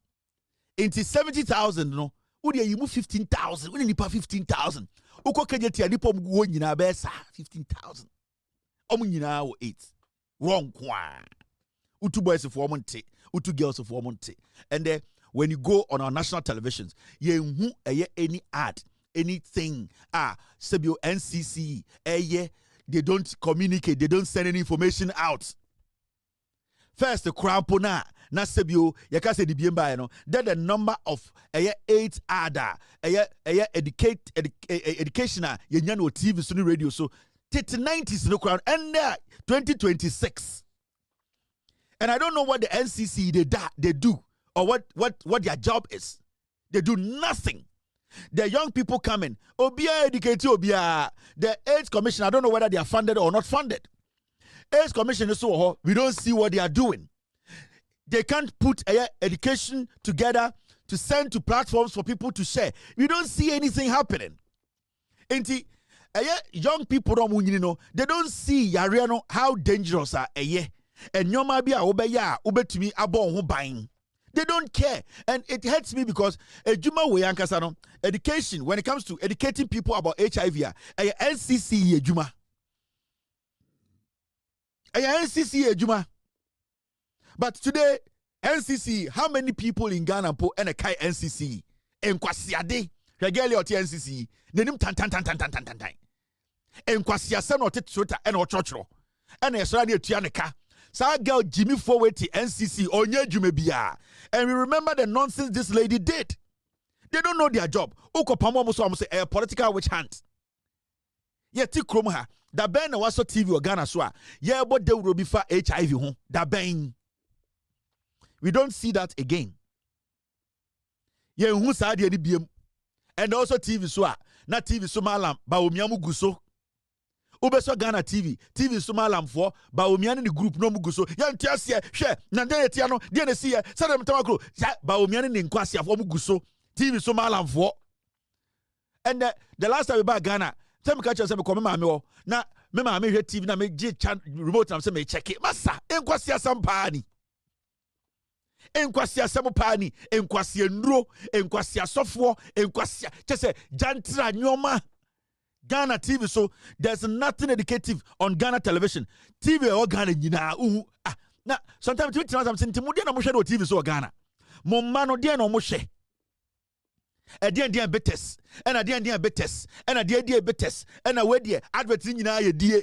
Into 70,000 no udi you move 15,000 udi nipa 15,000 uko kejeti nipa mguo nyina be sa 15,000 omu nyina wo 8 wrong kwa utu boys for monte utu girls for monte and then when you go on our national televisions ye hu any ad anything sebio NCC they don't communicate, they don't send any information out. First, the crown na sebio yaka say the biemba no that the number of 8 ada educational yenya no TV so radio so 90s no crown and 2026. And I don't know what the NCC they do or what their job is. They do nothing. The young people coming, obia educate obia. The AIDS Commission, I don't know whether they are funded or not funded. AIDS Commission is so we don't see what they are doing. They can't put education together to send to platforms for people to share. We don't see anything happening. Young people they don't see how dangerous are and nyoma bia obeya obetumi abon ho ban. They don't care. And it hurts me because ejuma we yankasa no education when it comes to educating people about HIV NCC ejuma. NCC ejuma. But today NCC, how many people in Ghana po and a kai NCC enkwasiade regale oti NCC nenim tan enkwasiase no tetrota and ochochro and esra ne atua ne ka. Sa girl Jimmy forward to NCC onye dwuma bia. And we remember the nonsense this lady did. They don't know their job. Ukopamo so say a political witch hunt. Ye ti krom ha. Da ben na waso TV or Ghana so a. Ye bo de wuro bi fa HIV ho. Da ben. We don't see that again. Ye hu sa de ni biem. And also TV so a. Na TV so malam ba omiamu guso. Ubeso Ghana TV so malam for ba omiane ni group no mu guso. Ya ntiasie hwe na de etia no de na si ye. Sa dem tamakro ba omiane ni nkwase afo mu guso. TV so malam for. And the last time we back Ghana, tell me catch yourself come mama me na me mama hwe TV na me je remote na say me check it. Massa enkwase asam paani. Enkwase asam paani, enkwase nduro, enkwase asofo, enkwase chese jantra nyoma. Ghana TV, so there's nothing educative on Ghana television. TV or Ghana nyina na sometimes we tell something timudi na mo hwe TV so Ghana. Mo ma no de na mo hwe. Edian betes, and a betes, and a dear betes, and a wedia, advertising in a dear.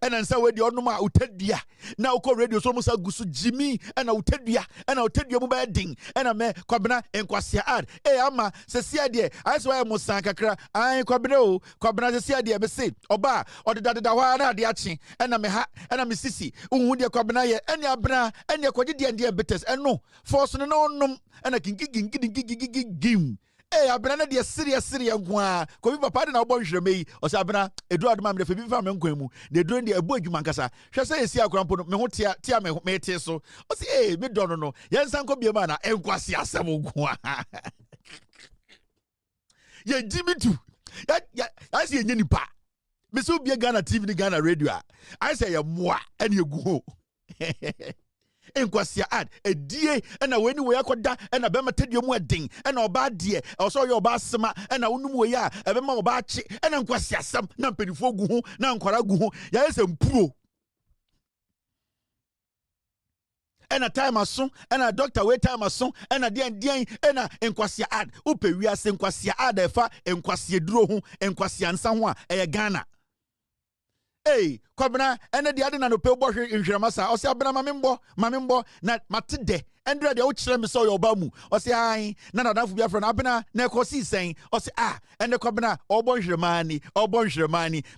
And answer where the onoma utedia. Now call radio so much gusu Jimmy and a utedia, and I'll tell you mobile ding, and a me quabna and quasia ad. Ama says dear, I swear Mosankakra, I quabno, quabna says dear, be say, oba, or the Dawana diachi, and a meha, and a mississy, undia quabna, and ya bra, and your quadidi and dear betes, and no, force no num, and a king gim. Abena de serious kwa ko bi papa de na obo nhwere meyi o se abena Edward mam de fe bi fa me nkwan mu de dron de abo adwuma nkasa hwe se esi akrampo no me ho tia me te so o se me do no yensan ko bia ma na enkwase asem kwa ye jimitu ya se yenye nipa me so bia Ghana TV ni Ghana radio I say ye moa ene egu ho enkwase ad edie na weni we akoda na be matadie mu adin na oba de so ye oba sema na wonum we ya e be ma oba achi na enkwase asam na mpanifo gu ho na nkwara gu ho ya ese mpuro na time aso na doctor we time aso na den na enkwase ad upe wiase enkwase ad efa enkwase duro ho enkwase ansa ho a e Ghana. Hey, kwabena ene de ade na no pe bo hwe nhwemasa o se abena mamembo na matede endre de o kire me so yo ba mu o se ai na nadanfo bia na abena na ekosi sen o se ene kwabena obo nhwemani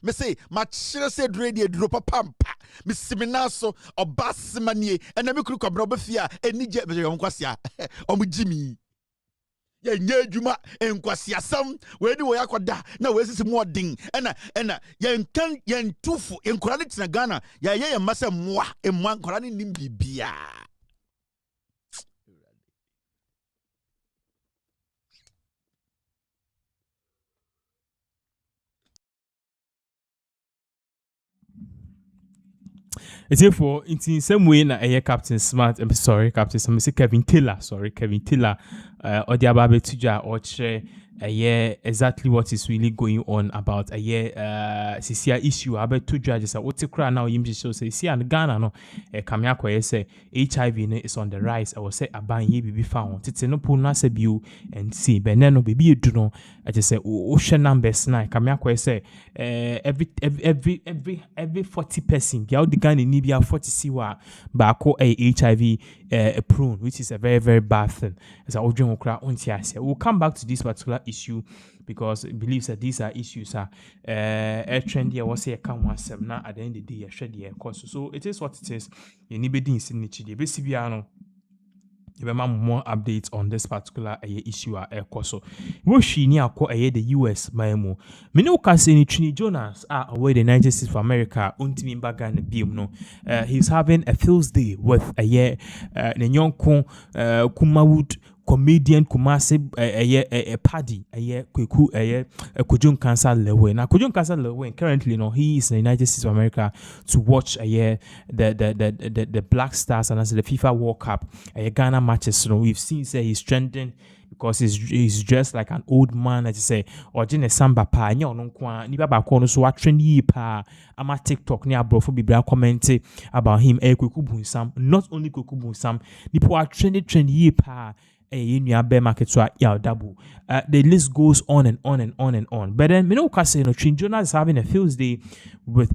me se ma kire se dure de duro papampa me simina so obasemanie ene me kuru kwabena obafia enije be yo nkwasea o mu jimi ye nyejuma enkwasi asam we ni wo yakoda na we sisi mu odin ena ye nkan ye ntufu enkora ne tina Ghana ye masa moa emma nkora ne nim bibia It's here for in some way na Captain Smart. I'm sorry, Captain Smart. Say Kevin Taylor. Or the ababe tuja or share exactly what is really going on about CCR issue. Ababe tuja just what to cry now. Yimji show say see and Ghana no kamya kwa say HIV is on the rise. I will say aban ye be found. It's no pull na se biu and see. But no baby you do no. I just say ocean numbers na kamya kwa say every 40 person. Biao the Ghana ni bia 40 siwa bako HIV prone, which is a very very bad thing. We'll come back to this particular issue because it believes that these are issues are trendy. I was say come one seven now at the end of the day so it is what it is. You need be in basically more updates on this particular issue so she near the US maemo mino kase ni Trini Jonas away the United States of America untimi baga na biom no he's having a feels day with Nenyonko Kumawood comedian Kumasi Paddy Kweku Kujun Cancer Lewe. Now Kujun Cancer Lewe currently he is in the United States of America to watch the Black Stars and also the FIFA World Cup Ghana matches. So we've seen say he's trending because he's dressed like an old man, as you say, or jine samba pa nya ono kwa ni baba ko no so trend yi pa ama TikTok ni abrofo bibra comment about him Kweku Bunsam. Not only Kweku Bunsam, people are trend yi pa the list goes on and on and on and on. But then Trini Jonas is having a feels day with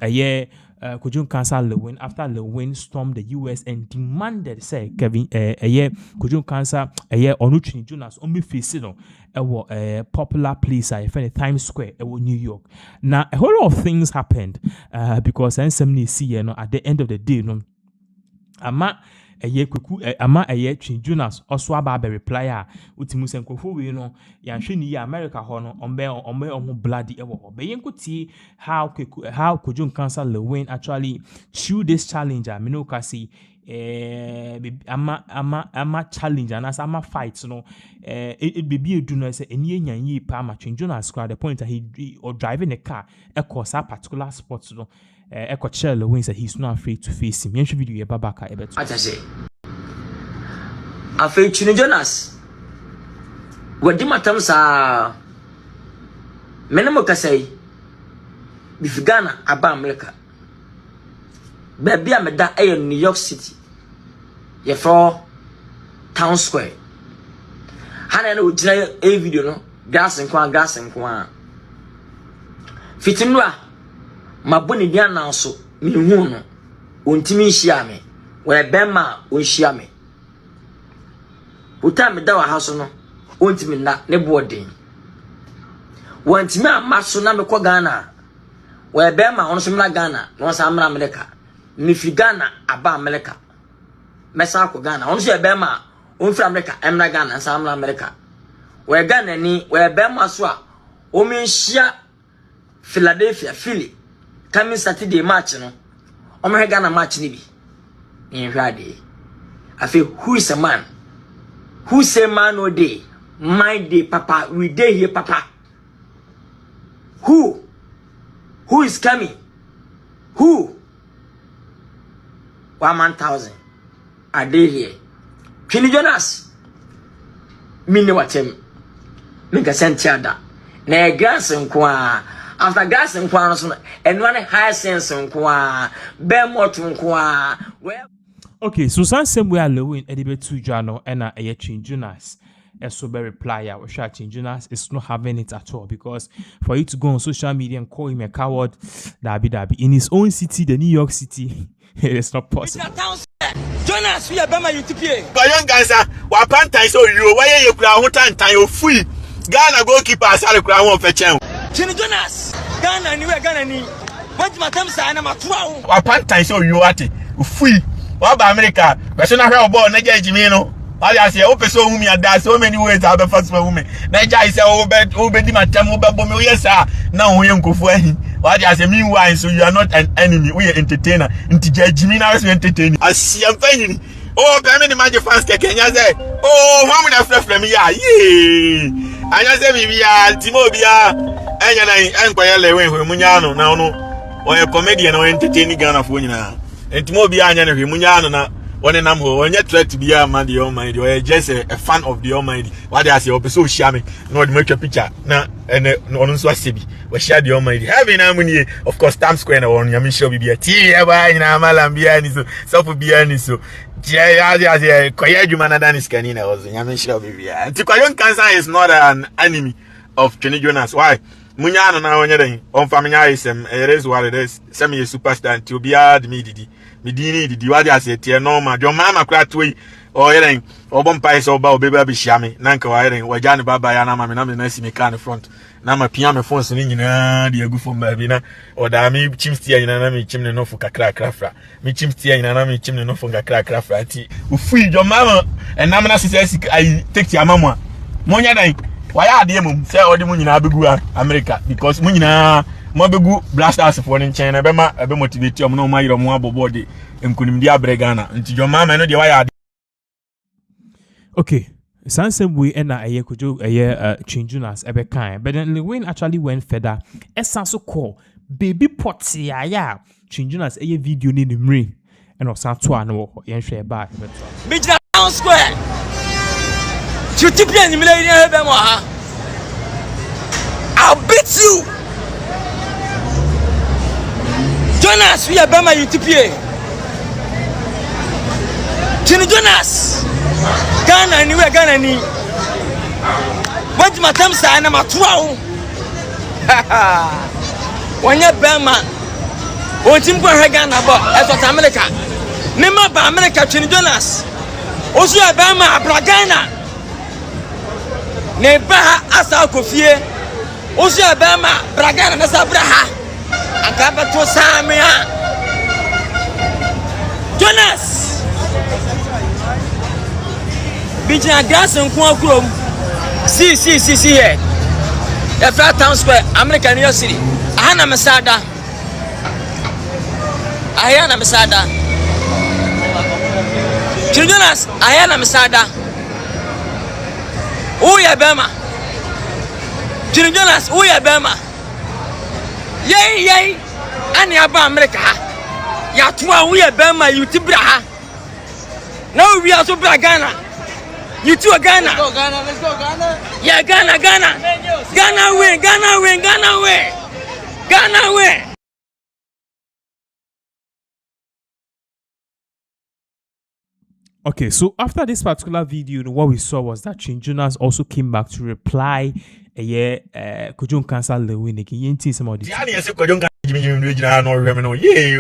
Kujun Cancer Lewin after Lewin stormed the US and demanded say Kevin a year Kujun Cancer a year Onuchin Jonas only facing a popular place I find Times Square New York. Now a whole lot of things happened because and some see you know at the end of the day ama eye kweku ama eye twin Jonas also aba be reply a utimu senkofo we no yanhwe ni America ho no ombe bloody e wo be yenkotie how Kujun Cancer Lewin actually chew this challenge me no ka see ama challenge and as ama fight no it be edu no say eni enyan yi pa ama twin Jonas crowd the point that he or driving a car e cause a particular spot no Echo Chell Lewin said he's not afraid to face him. Yenshi video babaka ebeto. What I say? Afraid Twin Jonas. What di matam sa menemo ka say bifigana aba America. Baby ameda e New York City. Ye for Town Square. Hana no gina e video no gas nkwa. Fitinwa maboni dia na so mi hu no ontimi nhia me we bema onhia me uta me da wa haso no ontimi na ne boden wantimi amaso na me ko Ghana we bema ono so mla Ghana no sa amra America mi fi Ghana aba America mesa ko Ghana ono so bema on fi America emra Ghana sa amra America we Ghana ni we bema so a o mi nhia Philadelphia Philly coming Saturday match no omo Ghana match ni bi in hwade I feel who is a man who say man no day my day papa we day here papa who is coming who 1,000 a day here Twin Jonas me ne watem me ka sentiada na gas nko after gas and quan and one high sense and qua bear morton qua. Okay, so some way Lewin edible to journal and a Twin Jonas. A sober reply, or Twin Jonas is not having it at all because for you to go on social media and call him a coward, Dabi in his own city, the New York City, it is not possible. Jonas, we are Bama UTPA. But young guys are Wapantai, so you why you crown time you free. Ghana goalkeeper Sally Crown of a channel. Twin Jonas, Ghana, and you are Ghana. What's my time, son? I'm a 12. Wapantai, so you are free. What about America? But not how about Niger Jimeno. I say, open so women are so many ways out of first woman. Niger is obey my time over Bomo. Yes, sir. Now we uncle for him. What I say, meanwhile, so you are not an enemy. We are entertainer. Into Jimena is entertaining. I see I'm finding. Oh, Pamela, my fans can say, oh, how many friends from me? Yeah. I just say, we are Timobia. And Quayale when Munyano now no or a comedian or entertaining Ghana for you now. And Timobia and Munyano one and I'm when you try to be a man the Almighty or just a fan of the Almighty. What I say, so shammy, not make a picture now and on Swasibi or share the Almighty. Having harmony, of course, Times Square on Yamin show be a tea, in Amalambiani, so for Biani so. Yeah, Koya Jumanadan Canina was Yamin show be. Tikoyon Cancer is not an enemy of Twin Jonas. Why? Munyano na wanyere on family isem it is what it is semi superstar to be ad medini didi wadi asete normal jo mama kra toyi o yeren obon pai so ba obeba bi shiame nanka wa yeren wajane baba ya na mama na me na si me kan front na ma pia me phone so ni nyina de agu fom ba bi na o da mi chimstia nyina na mi chimne no fu kakra krafra mi chimstia nyina na mi chimne no fu kakra krafra ti ufui jo mama enam na sisi I take your mama monya dan why are they say all the money na begu America because money na mo begu blasters for in China be ma be motivate am no ma yiro mo abobo de enkunim dia bregana nti jo mama no de why are okay Sansem we and I could Twin Jonas ebe kind but then Lewin actually went further so call baby potsy ya Twin Jonas video ni nimri and osanto no yen hwe ba Midna Town Square Chutipian millionaire Bema. I'll beat you. Jonas, we are Bema UTPA. Twin Jonas. Ghana, anywhere Ghana ni. What's my time sign? I'm a 12. When you're Bema, O tim kwa Ghana bo e South America. Ne ma ba America Twin Jonas. O so e ba ma abra Ghana. Ne ba asa kofie. O so e ba ma bra Ghana na sa bra ha. Aka ba to sa me ha. Jonas. Bijina gas nko akrom. See here. The Flat Town Square, American New York City. Ahana Masada. Ayana Masada. Children's Ayana Masada. Uya Bema. Children's Uya Bema. Yay. Ani aba America. Ya tuwa Uya Bema YouTubera. Now we are to Ghana. You two are Ghana. Let's go Ghana. Yeah, Ghana. Ghana win. Okay, so after this particular video, what we saw was that Chin Jonas also came back to reply. Kojon Cancer Lewin again. Yenti some of the. Yeah, yes, Kojon Cancer. Yeah,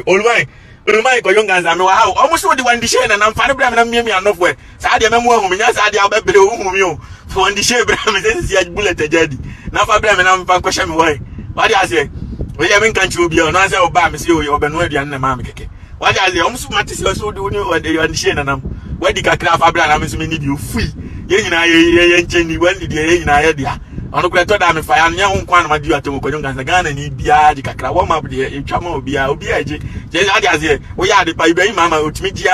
all right. Ulumai Kojon Cancer. No, how almost what the one dish and I'm fine. I'm me enough where. Sadia Memo, Sadia Bebu, for one dish, this is bullet jadi. Now for Bram and I'm question why. What do I say? We haven't country be on answer Obama, you or Benwedi and the Mammy. What are the almost matters also doing what they understand and where the craft Abraham is meaning you free. Yen I change when the idea. On the crater, I'm a fire, young one, my dear to Koyon Ghana and he be a cacra warm up there, in Chamo be a OBIG. Just we are the baby mamma, which media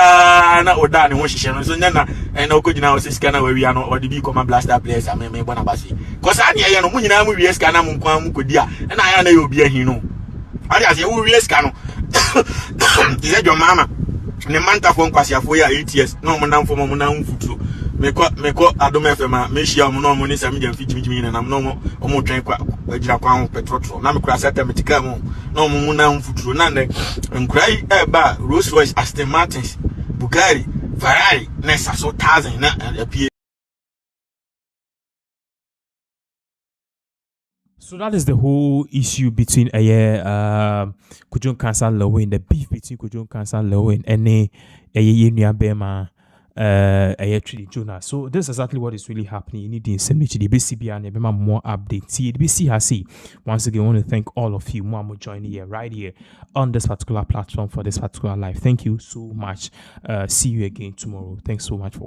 or down in Washington, and no good now, scanner where we are not or the big command blaster place. I may be one of us. Because I know Munina will be a scanner, and I know you'll be a hero. I say, who is Cano? Is that your mamma? The manta phone Quasia for 8 years, no man for Mona Futu. Make Adomefema, Meshia Monomonis and medium 50 and I'm no more tranquil, Jaquan Petrol, Namcras Atamaticamo, no Mona Futu, Nande, and cry about Rolls Royce, Aston Martins, Bugatti, Ferrari, Nessa, so 1,000 and appear. So that is the whole issue between Kojon Cancer Lewin, the beef between Kojon Cancer Lewin and Nuya Bema Chin Jonas. So this is exactly what is really happening. You need the insanity, the BCB and Bema more updates. The BC has see. Once again, I want to thank all of you more joining here right here on this particular platform for this particular live. Thank you so much. See you again tomorrow. Thanks so much for